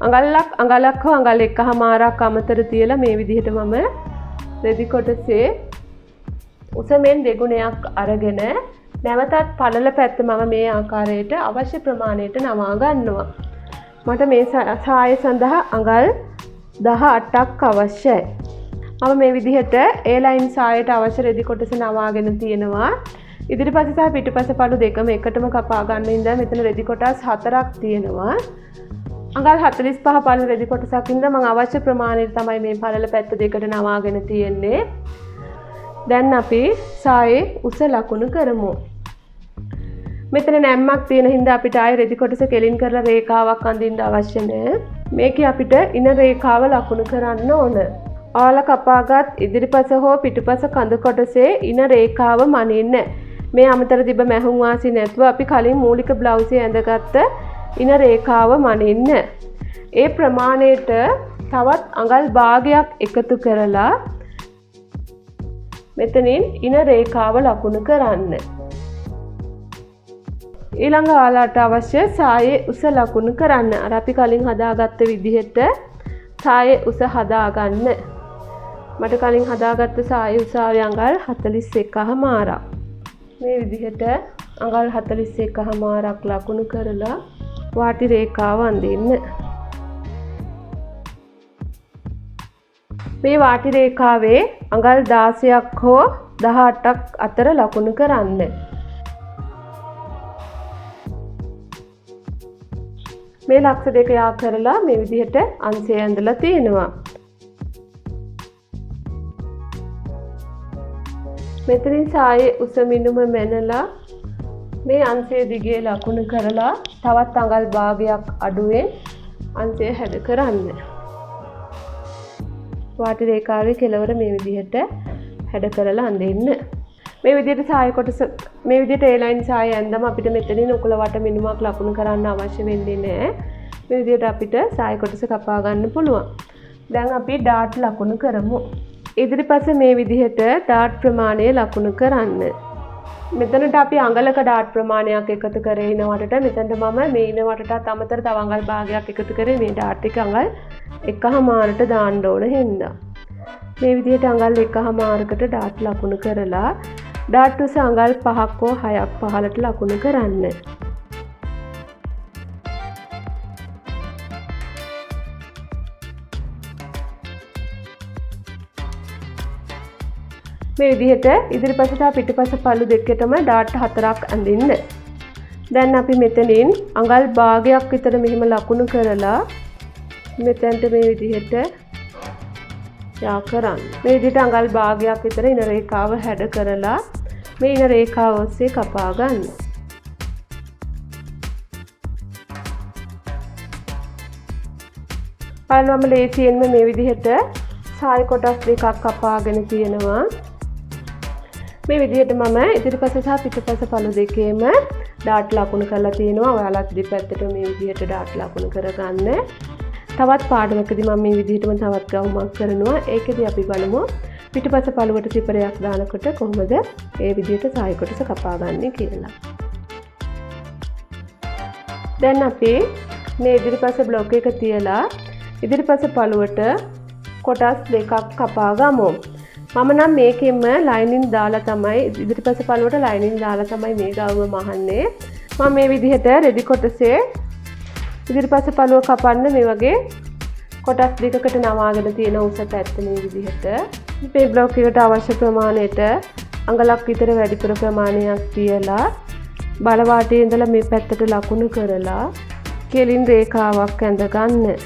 අඟලක් හෝ අඟල් 1මාරක් අමතර තියලා මේ විදිහට මම රෙදි කොටසේ උසමෙන් දෙගුණයක් අරගෙන නැවතත් පළල පැත්ත මම මේ ආකාරයට අවශ්‍ය ප්‍රමාණයට නවා ගන්නවා. මට මේ සාය සඳහා අඟල් 18ක් අවශ්‍යයි. මම මේ විදිහට A line සායට අවශ්‍ය රෙදි කොටස නවාගෙන තියෙනවා. ඉදිරිපස සහ පිටුපස පළු දෙකම එකටම කපා ගන්න ඉඳලා මෙතන රෙදි කොටස් 4ක් තියෙනවා. අඟල් 45 පළල රෙදි කොටසක් ඉඳලා මම අවශ්‍ය ප්‍රමාණයට තමයි මේ පළල පැත්ත දෙකට නවාගෙන තියෙන්නේ. දැන් අපි සායේ උස ලකුණු කරමු. මෙතන නැම්මක් තියෙන හින්දා අපිට ආයේ රෙදි කොටස කෙලින් කරලා රේඛාවක් අඳින්න අවශ්‍ය නැහැ. මේකේ අපිට ඉන රේඛාව ලකුණු කරන්න ඕන. ඔයාලා කපාගත් ඉදිරිපස හෝ පිටුපස කඳ කොටසේ ඉන රේඛාව මනින්න. මේ අමතර තිබ්බ මැහුම් වාසි නැතුව අපි කලින් මූලික බ්ලවුසේ ඇඳගත්ත ඉන රේඛාව මනින්න. ඒ ප්‍රමාණයට තවත් අඟල් භාගයක් එකතු කරලා මෙතනින් ඉන රේඛාව ලකුණු කරන්න. ඊළඟ ඔයාලට අවශ්‍ය සායේ උස ලකුණු කරන්න. අර අපි කලින් හදාගත්ත විදිහට සායේ උස හදාගන්න. මට කලින් හදාගත්ත සායේ උසාවිය අඟල් 41මාරක්. මේ විදිහට අඟල් 41මාරක් ලකුණු කරලා වාටි රේඛාව අඳින්න. මේ වාටි රේඛාවේ අඟල් 16ක් හෝ 18ක් අතර ලකුණු කරන්න. මේ ලක්ෂ දෙක යා කරලා මේ විදිහට අංශය ඇඳලා තියෙනවා. මෙතනින් සායේ උස මිනුම මැනලා මේ අංශය දිගේ ලකුණු කරලා තවත් අඟල් භාගයක් අඩුවෙන් අංශය හැද කරන්න. වාටි රේඛාවේ කෙළවර මේ විදිහට හැද කරලා අඳින්න. මේ විදිහට සාය කොටස මේ විදිහට A line සාය ඇඳම අපිට මෙතනින් උකුල වට මිනුමක් ලකුණු කරන්න අවශ්‍ය වෙන්නේ නැහැ. මේ විදිහට අපිට සාය කොටස කපා ගන්න පුළුවන්. දැන් අපි ඩාට් ලකුණු කරමු. ඉදිරිපස මේ විදිහට ඩාට් ප්‍රමාණය ලකුණු කරන්න. මෙතනට අපි අඟලක ඩාට් ප්‍රමාණයක් එකතු කරේ ඉන වටට මෙතනට මම මේ ඉන වටටත් අමතර තව අඟල් භාගයක් එකතු කරේ මේ ඩාට් එක අඟල් 1/2ට දාන්න ඕන හින්දා. මේ විදිහට අඟල් 1/2කට ඩාට් ලකුණු කරලා ඩාට් උස අඟල් 5ක් හෝ 6ක් පහළට ලකුණු කරන්න. මේ විදිහට ඉදිරිපස සහ පිටපස පළු දෙකටම ඩාට් 4ක් අඳින්න. දැන් අපි මෙතනින් අඟල් භාගයක් විතර මෙහිම ලකුණු කරලා මෙතනට මේ විදිහට යා කරන්න. මේ විදිහට අඟල් භාගයක් විතර ඉන රේඛාව හැඩ කරලා මේ ඉන රේඛාව ඔස්සේ කපා ගන්න. බලන්න මම ලේසියෙන්ම මේ විදිහට සාය කොටස් දෙකක් කපාගෙන තියෙනවා. මේ විදිහට මම ඉදිරිපස සහ පිටපස පළු දෙකේම ඩාට් ලකුණු කරලා තියෙනවා. ඔයාලත් දෙපැත්තට මේ විදිහට ඩාට් ලකුණු කරගන්න. තවත් පාඩමකදී මම මේ විදිහටම තවත් ගවුමක් කරනවා. ඒකෙදී අපි බලමු පිටපස පළුවට සිපරයක් දානකොට කොහොමද මේ විදිහට සාය කොටස කපාගන්නේ කියලා. දැන් අපි මේ ඉදිරිපස බ්ලොක් එක තියලා ඉදිරිපස පළුවට කොටස් දෙකක් කපා ගමු. මම නම් මේකෙම ලයිනින් දාලා තමයි ඉදිරිපස පළුවට ලයිනින් දාලා තමයි මේ ගවුම මහන්නේ. මම මේ විදිහට රෙදි කොටසේ ඉදිරිපස පළුව කපන්න මේ වගේ කොටස් දෙකකට නවාගෙන තියෙන උස පැත්ත මේ විදිහට මේ බ්ලොක් එකට අවශ්‍ය ප්‍රමාණයට අඟලක් විතර වැඩිපුර ප්‍රමාණයක් තියලා බල වාටයේ ඉඳලා මේ පැත්තට ලකුණු කරලා කෙලින් රේඛාවක් ඇඳ ගන්න.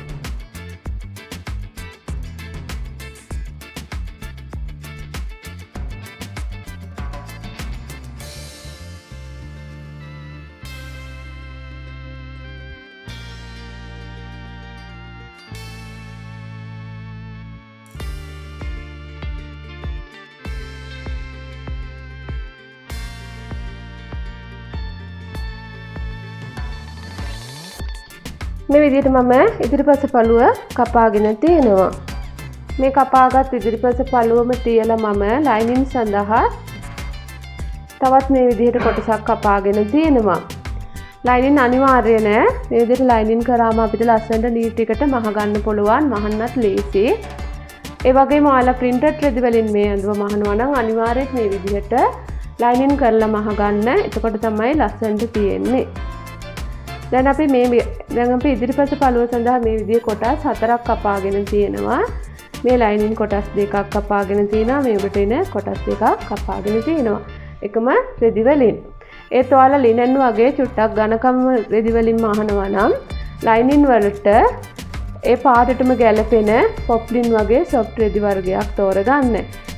මේ විදිහට මම ඉදිරිපස පළුව කපාගෙන තියෙනවා. මේ කපාගත් ඉදිරිපස පළුවම තියලා මම ලයිනින් සඳහා තවත් මේ විදිහට කොටසක් කපාගෙන තියෙනවා. ලයිනින් අනිවාර්ය නෑ. මේ විදිහට ලයිනින් කරාම අපිට ලස්සනට නීට් එකට මහ ගන්න පුළුවන්. මහන්නත් ලේසි. ඒ වගේම ඔයාලා printed රෙදි වලින් මේ අඳුම මහනවා නම් අනිවාර්යයෙන් මේ විදිහට ලයිනින් කරලා මහ ගන්න. එතකොට තමයි ලස්සනට තියෙන්නේ. දැන් අපි ඉදිරිපස පළුව සඳහා මේ විදිහේ කොටස් 4ක් කපාගෙන තියෙනවා. මේ ලයිනින් කොටස් දෙකක් කපාගෙන තියෙනවා. මේ උඩට එන කොටස් දෙකක් කපාගෙන තියෙනවා. එකම රෙදි වලින්. ඒත් ඔයාලා ලිනන් වගේ චුට්ටක් ඝනකම රෙදි වලින් මහනවා නම් ලයිනින් වලට ඒ පාටටම ගැලපෙන පොප්ලින් වගේ සොෆ්ට් රෙදි වර්ගයක් තෝරගන්න.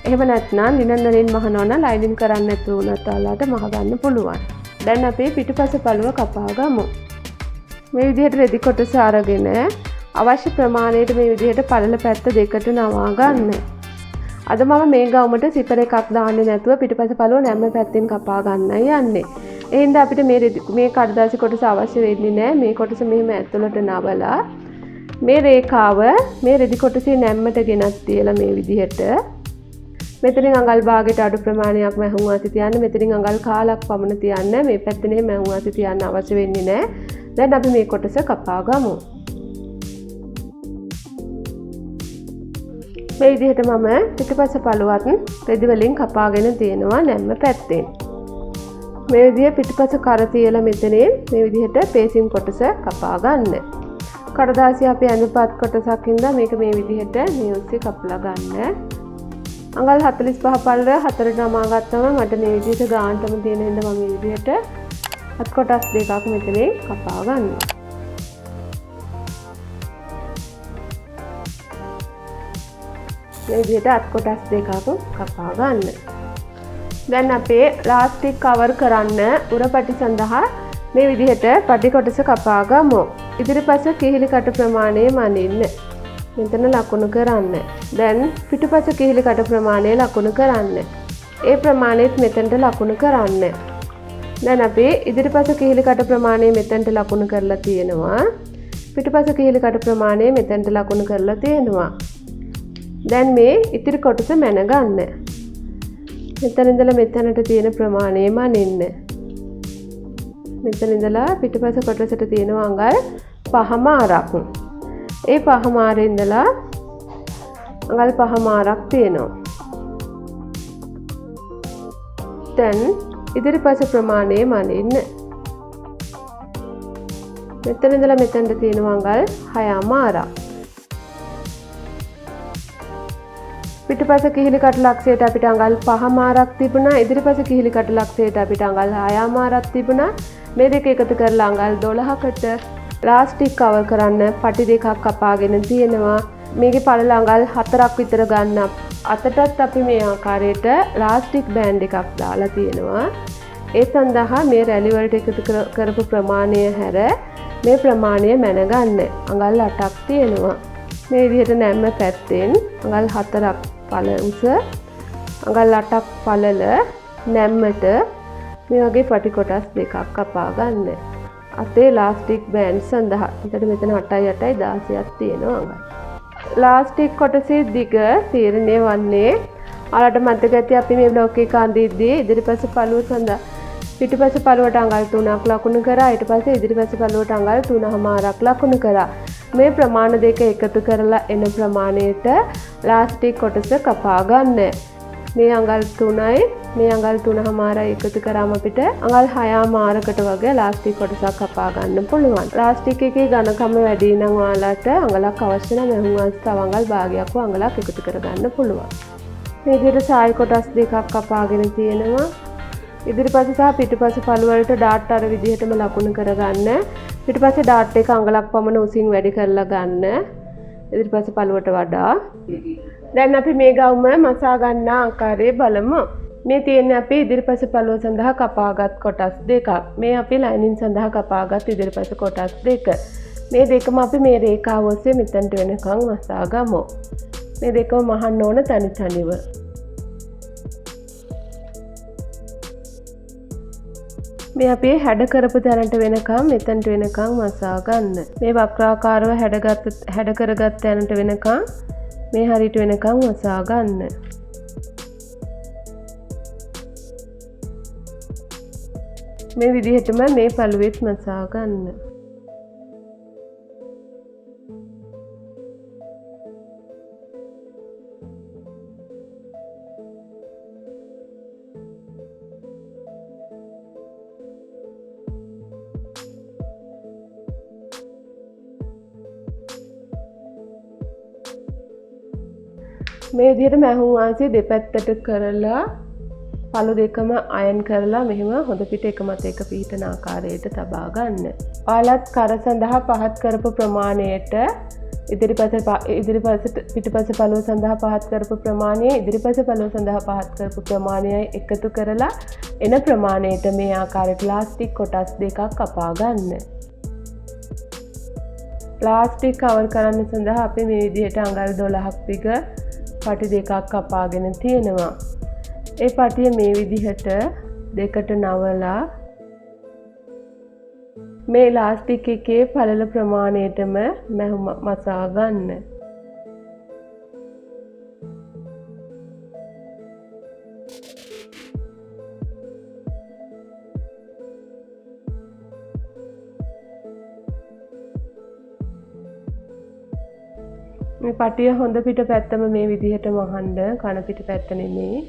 එහෙම නැත්නම් ලිනන් වලින් මහනවා නම් ලයිනින් කරන්නේ නැතුව උනත් ඔයාලට මහ ගන්න පුළුවන්. දැන් අපි පිටුපස පළුව කපා ගමු. මේ විදිහට රෙදි කොටස අරගෙන අවශ්‍ය ප්‍රමාණයට මේ විදිහට පළල පැත්ත දෙකට නවා ගන්න. අද මම මේ ගවුමට සිපර එකක් දාන්නේ නැතුව පිටපස පළුව නැම්ම පැත්තෙන් කපා ගන්නයි යන්නේ. ඒ හින්දා අපිට මේ කඩදාසි කොටස අවශ්‍ය වෙන්නේ නැහැ. මේ කොටස මෙහෙම ඇතුළට නවලා මේ රේඛාව මේ රෙදි කොටසේ නැම්මට ගෙනත් තියලා මේ විදිහට මෙතනින් අඟල් භාගයට අඩු ප්‍රමාණයක් මැහුම් වාසි තියන්න. මෙතනින් අඟල් කාලක් පමණ තියන්න. මේ පැත්තේ මැහුම් වාසි තියන්න අවශ්‍ය වෙන්නේ නැහැ. දැන් අපි මේ කොටස කපා ගමු. මේ විදිහට මම පිටපස පළුවත් රෙදි වලින් කපාගෙන තියෙනවා නැම්ම පැත්තෙන්. මේ විදිහ පිටපස කර තියලා මෙතනින් මේ විදිහට පේසිම් කොටස කපා ගන්න. කඩදාසිය අපි ඇඳපත් කොටසක් ඉඳලා මේක මේ විදිහට මේ ඔස්සේ කපලා ගන්න. අඟල් 45 පළල 4ට නමා ගත්තම මට මේ විදිහට ගානටම තියෙන හින්දා මම මේ විදිහට අත් කොටස් දෙකක් මෙතනින් කපා ගන්නවා. මේ විදිහට අත් කොටස් දෙකක් කපා ගන්න. දැන් අපේ ලාස්ටික් කවර් කරන්න උරපටි සඳහා මේ විදිහට පටි කොටස කපා ගමු. ඉදිරිපස කිහිලි කට ප්‍රමාණය මනින්න. මෙතන ලකුණු කරන්න. දැන් පිටුපස කිහිලි කට ප්‍රමාණය ලකුණු කරන්න. ඒ ප්‍රමාණයත් මෙතනට ලකුණු කරන්න. දැන් අපි ඉදිරිපස කිහිලි කට ප්‍රමාණය මෙතනට ලකුණු කරලා තියෙනවා. පිටුපස කිහිලි කට ප්‍රමාණය මෙතනට ලකුණු කරලා තියෙනවා. දැන් මේ ඉතිරි කොටස මැන ගන්න. මෙතන ඉඳලා මෙතනට තියෙන ප්‍රමාණය මනින්න. මෙතන ඉඳලා පිටුපස කොටසට තියෙනවා අඟල් 5මාරක්. ඒ 5මාරේ ඉඳලා අඟල් 5මාරක් තියෙනවා. දැන් ඉදිරිපස ප්‍රමාණය මනින්න. මෙතන ඉඳලා මෙතනට තියෙනවා අඟල් 6මාරක්. පිටුපස කිහිලි කට ලක්ෂයට අපිට අඟල් 5මාරක් තිබුණා. ඉදිරිපස කිහිලි කට ලක්ෂයට අපිට අඟල් 6මාරක් තිබුණා. මේ දෙක එකතු කරලා අඟල් 12කට ලාස්ටික් කවර් කරන්න පටි දෙකක් කපාගෙන තියෙනවා. මේකේ පළල අඟල් 4ක් විතර ගන්න. අතටත් අපි මේ ආකාරයට ලාස්ටික් බෑන්ඩ් එකක් දාලා තියෙනවා. ඒ සඳහා මේ රැලි වලට එකතු කරපු ප්‍රමාණය හැර මේ ප්‍රමාණය මැන ගන්න. අඟල් 8ක් තියෙනවා. මේ විදිහට නැම්ම පැත්තෙන් අඟල් 4ක් පළ උස අඟල් 8ක් පළල නැම්මට මේ වගේ පටි කොටස් දෙකක් කපා ගන්න. අතේ ලාස්ටික් බෑන්ඩ් සඳහා. එතකොට මෙතන 8යි 8යි 16ක් තියෙනවා අඟල්. ලාස්ටික් කොටසේ දිග තීරණය වන්නේ ඔයාලට මතක ඇති අපි මේ බ්ලොක් එක අඳිද්දී ඉදිරිපස පළුව සඳහා පිටුපස පළුවට අඟල් 3ක් ලකුණු කරා. ඊට පස්සේ ඉදිරිපස පළුවට අඟල් 3මාරක් ලකුණු කරා. මේ ප්‍රමාණ දෙක එකතු කරලා එන ප්‍රමාණයට ලාස්ටික් කොටස කපා ගන්න. මේ අඟල් 3යි මේ අඟල් 3මාරයි එකතු කරාම අපිට අඟල් 6මාරකට වගේ ලාස්ටික් කොටසක් කපා ගන්න පුළුවන්. ලාස්ටික් එකේ ඝනකම වැඩි නම් ඔයාලට අඟලක් අවශ්‍ය නම් මෙහුම් අංශ තව අඟල් භාගයක් හෝ අඟලක් එකතු කරගන්න පුළුවන්. මේ විදිහට සායි කොටස් දෙකක් කපාගෙන තියෙනවා. ඉදිරිපස සහ පිටුපස පළු වලට ඩාට් අර විදිහටම ලකුණු කරගන්න. පිටුපස්සේ ඩාට් එක අඟලක් පමණ උසින් වැඩි කරලා ගන්න. ඉදිරිපස පළුවට වඩා. දැන් අපි මේ ගවුම මසා ගන්න ආකාරය බලමු. මේ තියෙන්නේ අපි ඉදිරිපස පළුව සඳහා කපාගත් කොටස් දෙකක්. මේ අපි ලයිනින් සඳහා කපාගත් ඉදිරිපස කොටස් දෙක. මේ දෙකම අපි මේ රේඛාව ඔස්සේ මෙතනට වෙනකන් මසා ගමු. මේ දෙකම මහන්න ඕන තනි තනිව. මේ අපි හැඩ කරපු තැනට වෙනකම් මෙතනට වෙනකම් මසා ගන්න. මේ වක්‍රාකාරව හැඩ කරගත් තැනට වෙනකම් මේ හරියට වෙනකම් මසා ගන්න. මේ විදිහටම මේ පළුවෙත් මසා ගන්න. මේ විදිහට මැහුම් වාසිය දෙපැත්තට කරලා පළු දෙකම අයන් කරලා මෙහෙම හොඳ පිට එක මත එක පීඨන ආකාරයට තබා ගන්න. ඔයාලත් කර සඳහා පහත් කරපු ප්‍රමාණයට ඉදිරිපස පිටුපස පළුව සඳහා පහත් කරපු ප්‍රමාණය ඉදිරිපස පළුව සඳහා පහත් කරපු ප්‍රමාණයයි එකතු කරලා එන ප්‍රමාණයට මේ ආකාරයට ලාස්ටික් කොටස් දෙකක් කපා ගන්න. ලාස්ටික් කවර් කරන්න සඳහා අපි මේ විදිහට අඟල් 12ක් දිග පටි දෙකක් කපාගෙන තියෙනවා. ඒ පටිය මේ විදිහට දෙකට නවලා මේ ලාස්ටික් එකේ පළල ප්‍රමාණයටම මසා ගන්න. මේ පටිය හොඳ පිට පැත්තම මේ විදිහට වහන්න, කන පිට පැත්ත නෙමෙයි.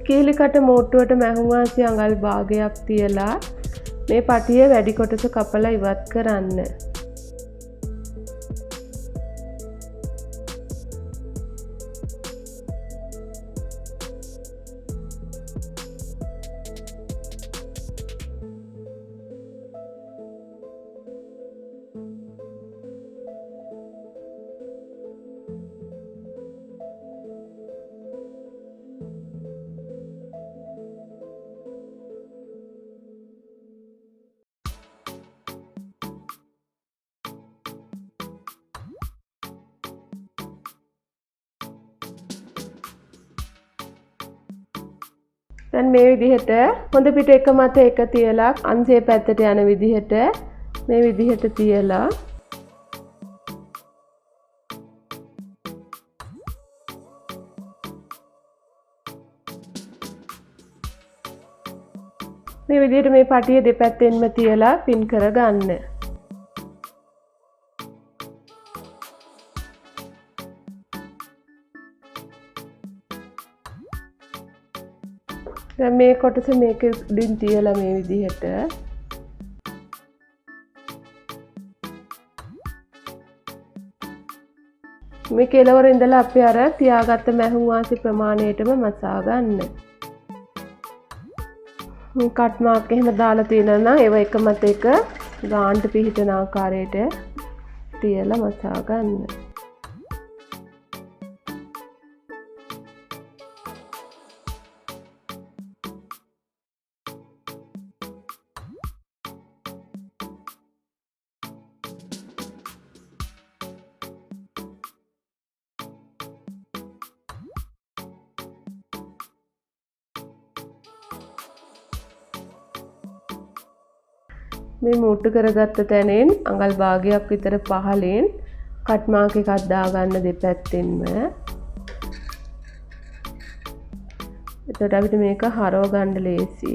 කීලිකට මෝට්ටුවට මැහුම් වාසිය අඟල් භාගයක් තියලා මේ පටිය වැඩි කොටස කපලා ඉවත් කරන්න. දැන් මේ විදිහට හොඳ පිට එක මත එක තියලා අන්තයේ පැත්තට යන විදිහට මේ විදිහට තියලා මේ විදිහට මේ පටිය දෙපැත්තෙන්ම තියලා පින් කරගන්න. දැන් මේ කොටස මේක උඩින් තියලා මේ විදිහට මේ කෙලවර ඉඳලා අපි අර තියාගත්ත මැහුම් වාසි ප්‍රමාණයටම මසා ගන්න. මේ කට් මාක් එහෙම දාලා තියෙනවා නම් ඒව එක මත එක ගාන්ට පිහිටන ආකාරයට තියලා මසා ගන්න. මේ මුට්ටු කරගත්ත තැනෙන් අඟල් භාගයක් විතර පහලින් කට් මාක් එකක් දාගන්න දෙපැත්තෙන්ම. එතකොට අපිට මේක හරව ගන්න ලේසි.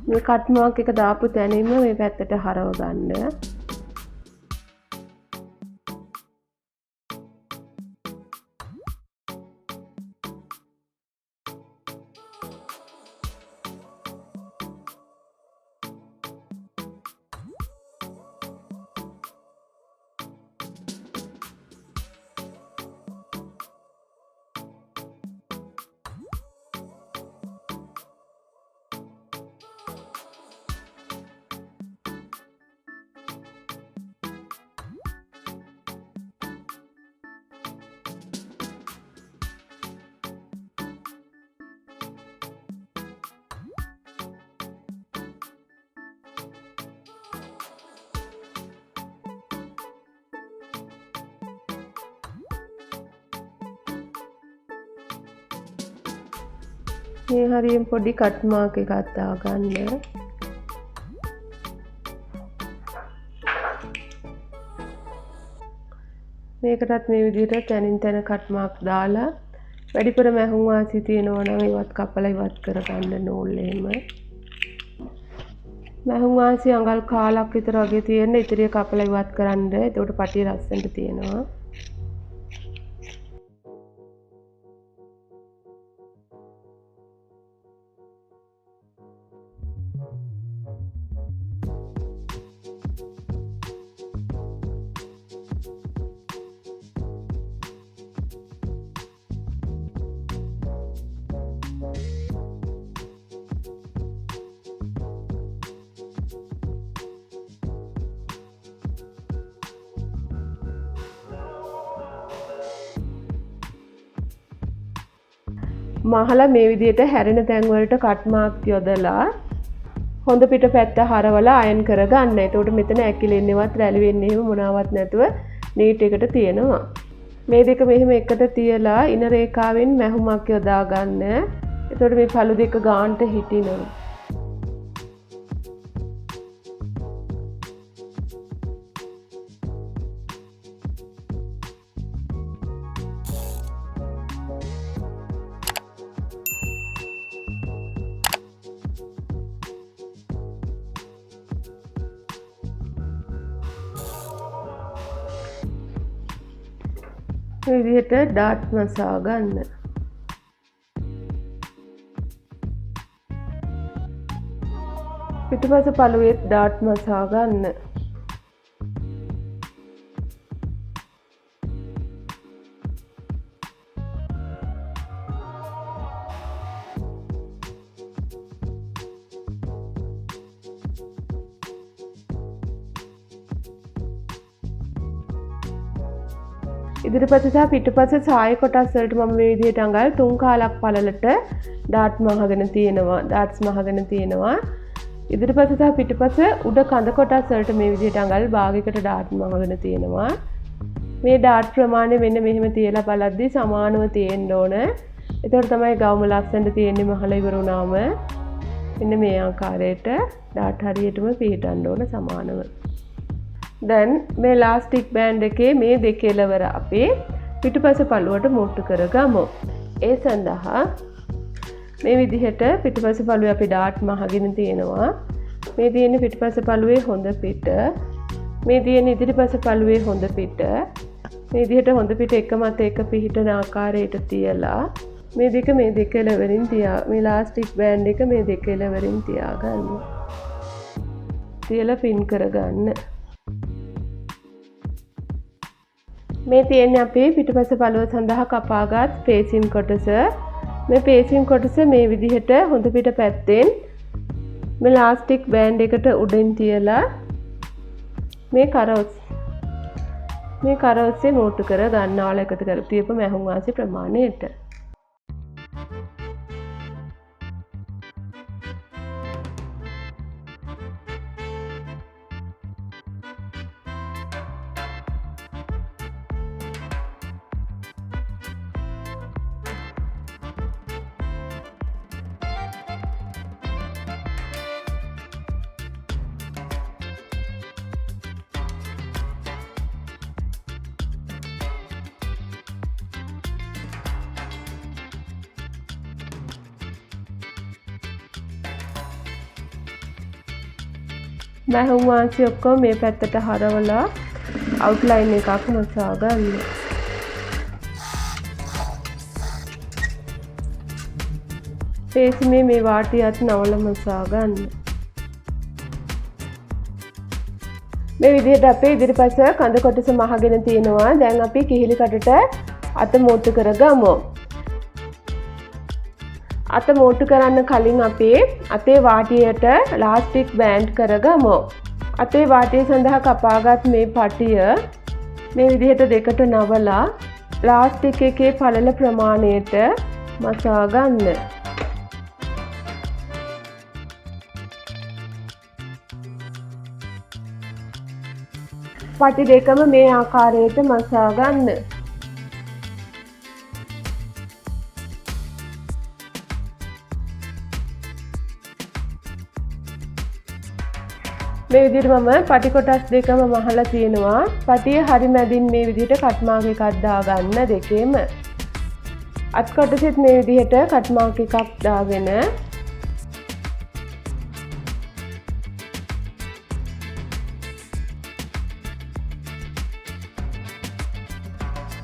මේ කට් මාක් එක දාපු තැනින්ම මේ පැත්තට හරව ගන්න. මේ හරියෙන් පොඩි කට් මාක් එකක් දාගන්න. මේකටත් මේ විදිහට තැනින් තැන කට් මාක් දාලා වැඩිපුර මැහුම් වාසි තියෙනවා නම් ඒවත් කපලා ඉවත් කරගන්න නූල්ලෙම. මැහුම් වාසි අඟල් කාලක් විතර වගේ තියෙන ඉතිරිය කපලා ඉවත් කරන්න. එතකොට පටිය ලස්සනට තියෙනවා. මහලා මේ විදිහට හැරෙන තැන් වලට කට් මාක් යොදලා හොඳ පිට පැත්ත හරවලා අයන් කරගන්න. එතකොට මෙතන ඇකිලෙන්නේවත් රැලි වෙන්නේ එහෙම මොනවත් නැතුව නීට් එකට තියෙනවා. මේ දෙක මෙහෙම එකට තියලා ඉන රේඛාවෙන් මැහුමක් යොදා ගන්න. එතකොට මේ පළු දෙක ගාන්ට හිටිනවා. මේ විදිහට ඩාට් මසා ගන්න. පිටුපස පළුවෙත් ඩාට් මසා ගන්න. ඉදිරිපස සහ පිටුපස සාය කොටස් වලට මම මේ විදිහට අඟල් 3 කාලක් පළලට ඩාට් මහගෙන තියෙනවා. ඩාට්ස් මහගෙන තියෙනවා. ඉදිරිපස සහ පිටුපස උඩ කඳ කොටස් වලට මේ විදිහට අඟල් භාගයකට ඩාට් මහගෙන තියෙනවා. මේ ඩාට් ප්‍රමාණය මෙන්න මෙහෙම තියලා බලද්දි සමානව තියෙන්න ඕන. එතකොට තමයි ගවුම ලස්සනට තියෙන්නේ මහලා ඉවර වුණාම. මෙන්න මේ ආකාරයට ඩාට් හරියටම පිටන්න ඕන සමානව. දැන් මේ ලාස්ටික් බෑන්ඩ් එකේ මේ දෙක කෙලවර අපි පිටුපස පළුවට මුට්ටු කරගමු. ඒ සඳහා මේ විදිහට පිටුපස පළුවේ අපි ඩාට් මහගෙන තියෙනවා. මේ තියෙන පිටුපස පළුවේ හොඳ පිට, මේ තියෙන ඉදිරිපස පළුවේ හොඳ පිට. මේ විදිහට හොඳ පිට එක මත එක පිහිටන ආකාරයට තියලා මේ දෙක කෙලවරින් තියා මේ ලාස්ටික් බෑන්ඩ් එක මේ දෙක කෙලවරින් තියාගන්න. තියලා පින් කරගන්න. මේ තියෙන්නේ අපේ පිටුපස පළුව සඳහා කපාගත් පේසින් කොටස. මේ පේසින් කොටස මේ විදිහට හොඳ පිට පැත්තෙන් මේ ලාස්ටික් බෑන්ඩ් එකට උඩින් තියලා මේ කර ඔස්සේ මෝට්ටු කර ගන්නවා එකතු කර තියපු මැහුම් වාසි ප්‍රමාණයට. මැහුම් වාසි ඔක්කොම මේ පැත්තට හරවලා අවුට්ලයින් එකක් මසා ගන්න. පේසිමේ මේ වාටියත් නවල මසා ගන්න. මේ විදිහට අපේ ඉදිරිපස කඳ කොටස මහගෙන තියෙනවා. දැන් අපි කිහිලි කටට අත මෝට්ටු කරගමු. අත මෝට්ටු කරන්න කලින් අපේ අතේ වාටියට ලාස්ටික් බෑන්ඩ් කරගමු. අතේ වාටිය සඳහා කපාගත් මේ පටිය මේ විදිහට දෙකට නවලා ලාස්ටික් එකේ පළල ප්‍රමාණයට මසා ගන්න. පටි දෙකම මේ ආකාරයට මසා ගන්න. මේ විදිහට මම පටි කොටස් දෙකම මහලා තියෙනවා. පටිය හරි මැදින් මේ විදිහට කට් මාක් එකක් දාගන්න දෙකේම. අත් කොටසෙත් මේ විදිහට කට් මාක් එකක් දාගෙන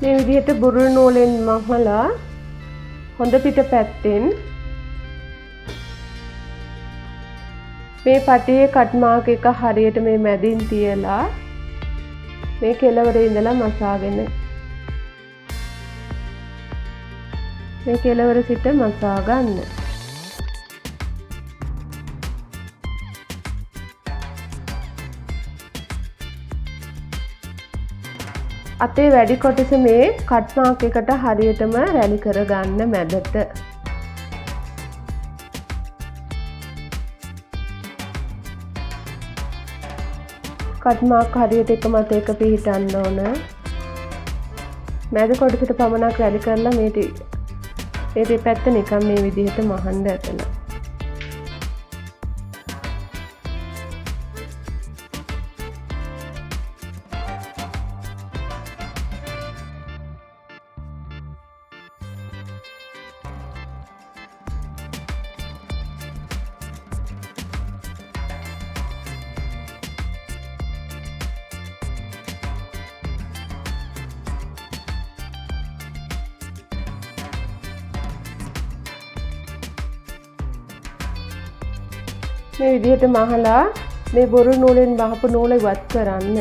මේ විදිහට බුරුල් නූලෙන් මහලා හොඳ පිට පැත්තෙන් මේ පටියේ කට් මාක් එක හරියට මේ මැදින් තියලා මේ කෙළවරේ ඉඳලා මසාගෙන මේ කෙළවර සිට මසා ගන්න. අතේ වැඩි කොටස මේ කට් මාක් එකට හරියටම රැලි කරගන්න මැදට. කට් මාක් හරියට එක මත එක පිහිටන්න ඕන. මැද කොටසට පමණක් රැලි කරලා මේ දෙපැත්ත නිකන් මේ විදිහට මහන්න ඇතලා. මේ විදිහට මහලා මේ බුරුල් නූලෙන් මහපු නූල ඉවත් කරන්න.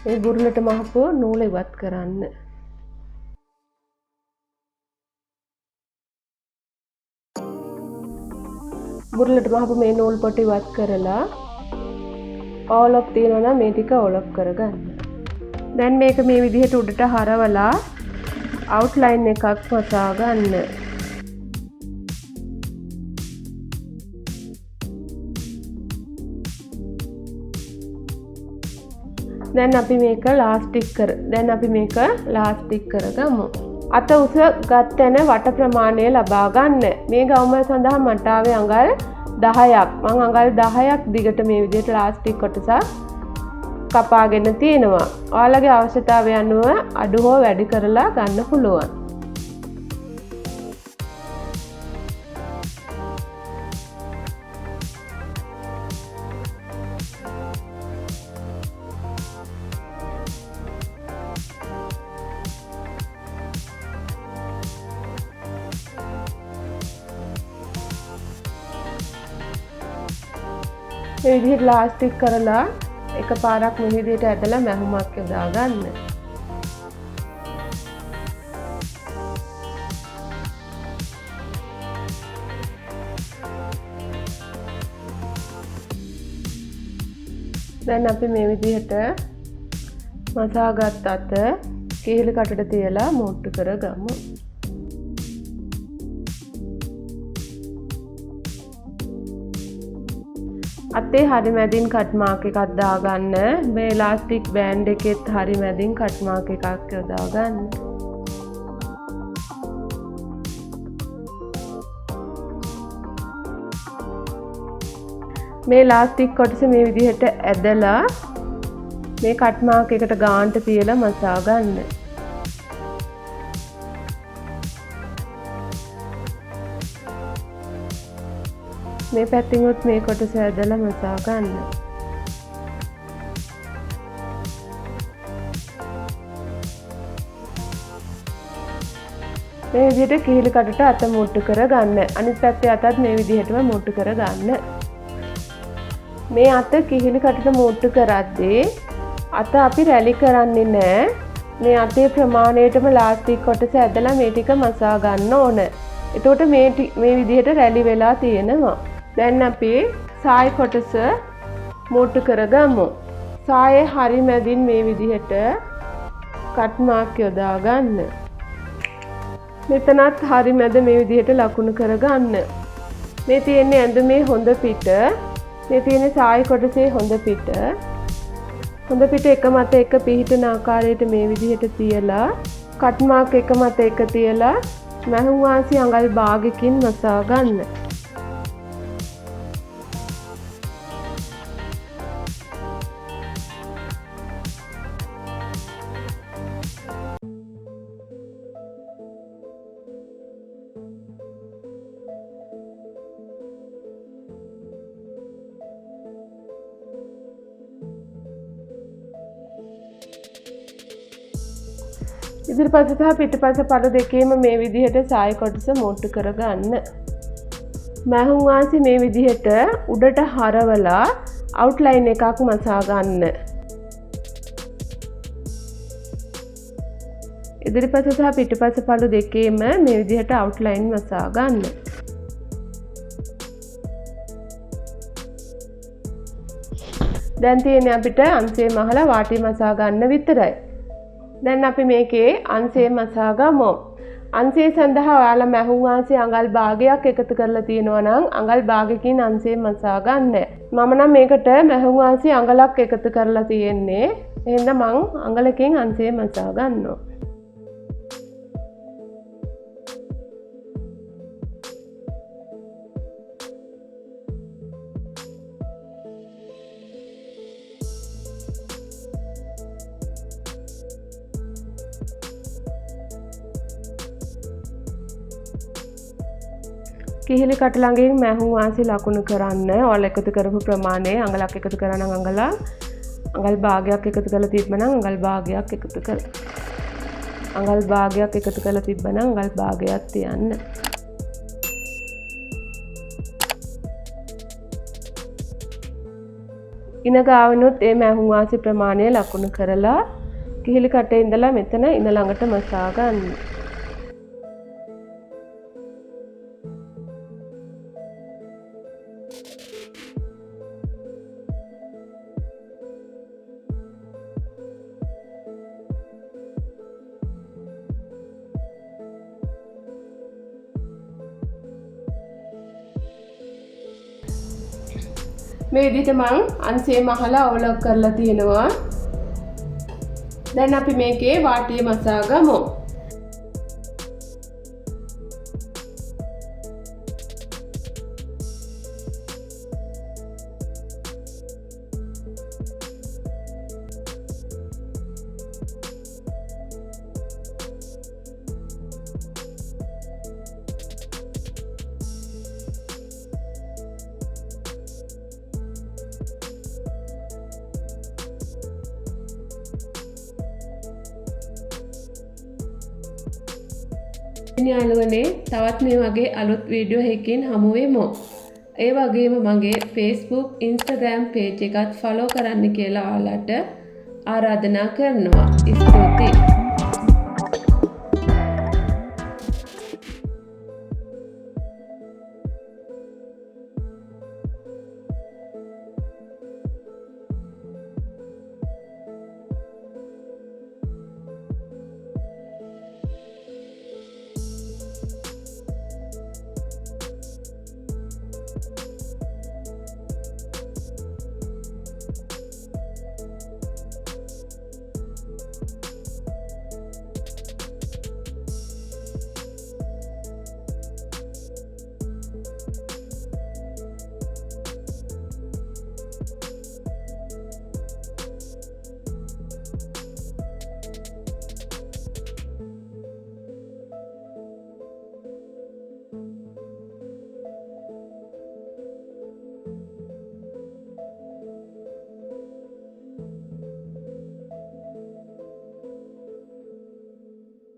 මේ බුරුලට මහපු නූල ඉවත් කරන්න. බුරුලට මහපු මේ නූල් පොට ඉවත් කරලා ඕලොප් තියනවා නම් මේ ටික ඕලොප් කරගන්න. දැන් මේක මේ විදිහට උඩට හරවලා අවුට්ලයින් එකක් මසා ගන්න. දැන් අපි මේක ලාස්ටික් කරගමු. අත උස ගත් තැන වට ප්‍රමාණය ලබා ගන්න. මේ ගවුම සඳහා මට ආවේ අඟල් 10ක්. මම අඟල් 10ක් දිගට මේ විදිහට ලාස්ටික් කොටසක් කපාගෙන තියෙනවා. ඔයාලගේ අවශ්‍යතාවය අනුව අඩු හෝ වැඩි කරලා ගන්න පුළුවන්. මේ විදිහට ලාස්ටික් කරලා එකපාරක් මේ විදිහට ඇදලා මැහුමක් යොදා ගන්න. දැන් අපි මේ විදිහට මසාගත් අත කිහිලි කටට තියලා මුට්ටු කරගමු. අතේ හරි මැදින් කට් මාක් එකක් දාගන්න. මේ ඉලාස්ටික් බෑන්ඩ් එකෙත් හරි මැදින් කට් මාක් එකක් යොදා ගන්න. මේ ඉලාස්ටික් කොටස මේ විදිහට ඇදලා මේ කට් මාක් එකට ගානට තියලා මසා ගන්න. මේ පැත්තිනුත් මේ කොටස ඇදලා මසා ගන්න. මේ විදිහට කිහිලි කටට අත මුට්ටු කරගන්න. අනිත් පැත්තේ අතත් මේ විදිහටම මුට්ටු කරගන්න. මේ අත කිහිලි කටට මුට්ටු කරද්දී අත අපි රැලි කරන්නේ නැහැ. මේ අතේ ප්‍රමාණයටම ලාස්ටික් කොටස ඇදලා මේ ටික මසා ගන්න ඕන. එතකොට මේ විදිහට රැලි වෙලා තියෙනවා. දැන් අපි සායි කොටස මුට්ටු කරගමු. සායේ හරි මැදින් මේ විදිහට කට් මාක් යොදා ගන්න. මෙතනත් හරි මැද මේ විදිහට ලකුණු කරගන්න. මේ තියෙන්නේ ඇඳුමේ හොඳ පිට. මේ තියෙන්නේ සායි කොටසේ හොඳ පිට. හොඳ පිට එක මත එක පිහිටන ආකාරයට මේ විදිහට තියලා කට් මාක් එක මත එක තියලා මැහුම් වාසි අඟල් භාගයකින් මසා ගන්න. ඉදිරිපස සහ පිටපස පළ දෙකේම මේ විදිහට සායි කොටස මුට්ටු කරගන්න. මැහුම් වාසි මේ විදිහට උඩට හරවලා අවුට්ලයින් එකක් මසා ගන්න. ඉදිරිපස සහ පිටපස පළ දෙකේම මේ විදිහට අවුට්ලයින් මසා ගන්න. දැන් තියෙන්නේ අපිට අංශේ මහලා වාටි මසා ගන්න විතරයි. දැන් අපි මේකේ අංශේ මසා ගමු. අංශේ සඳහා ඔයාලා මැහුම් වාසි අඟල් භාගයක් එකතු කරලා තියෙනවා නම් අඟල් භාගයකින් අංශේ මසා ගන්න. මම නම් මේකට මැහුම් වාසි අඟලක් එකතු කරලා තියෙන්නේ. එහෙනම් මං අඟලකින් අංශේ මසා ගන්නවා. කිහිලි කට ළඟින් මැහුම් වාසි ලකුණු කරන්න. ඔයාලා එකතු කරපු ප්‍රමාණය අඟලක් එකතු කරා නම් අඟල් භාගයක් එකතු කරලා තිබ්බනම් අඟල් භාගයක් එකතු කරලා අඟල් භාගයක් එකතු කරලා තිබ්බනම් අඟල් භාගයක් තියන්න. ඉන ගාවනොත් ඒ මැහුම් වාසි ප්‍රමාණය ලකුණු කරලා කිහිලි කටේ ඉඳලා මෙතන ඉන ළඟට මසා ගන්න. මේ විදිහට මං අන්සේ මහලා අවලොක් කරලා තියෙනවා. දැන් අපි මේකේ වාටිය මසා ගමු. යාළුවනේ තවත් මේ වගේ අලුත් වීඩියෝ එකකින් හමු වෙමු. ඒ වගේම මගේ Facebook, Instagram page එකත් follow කරන්න කියලා ඔයාලට ආරාධනා කරනවා. ස්තුතියි.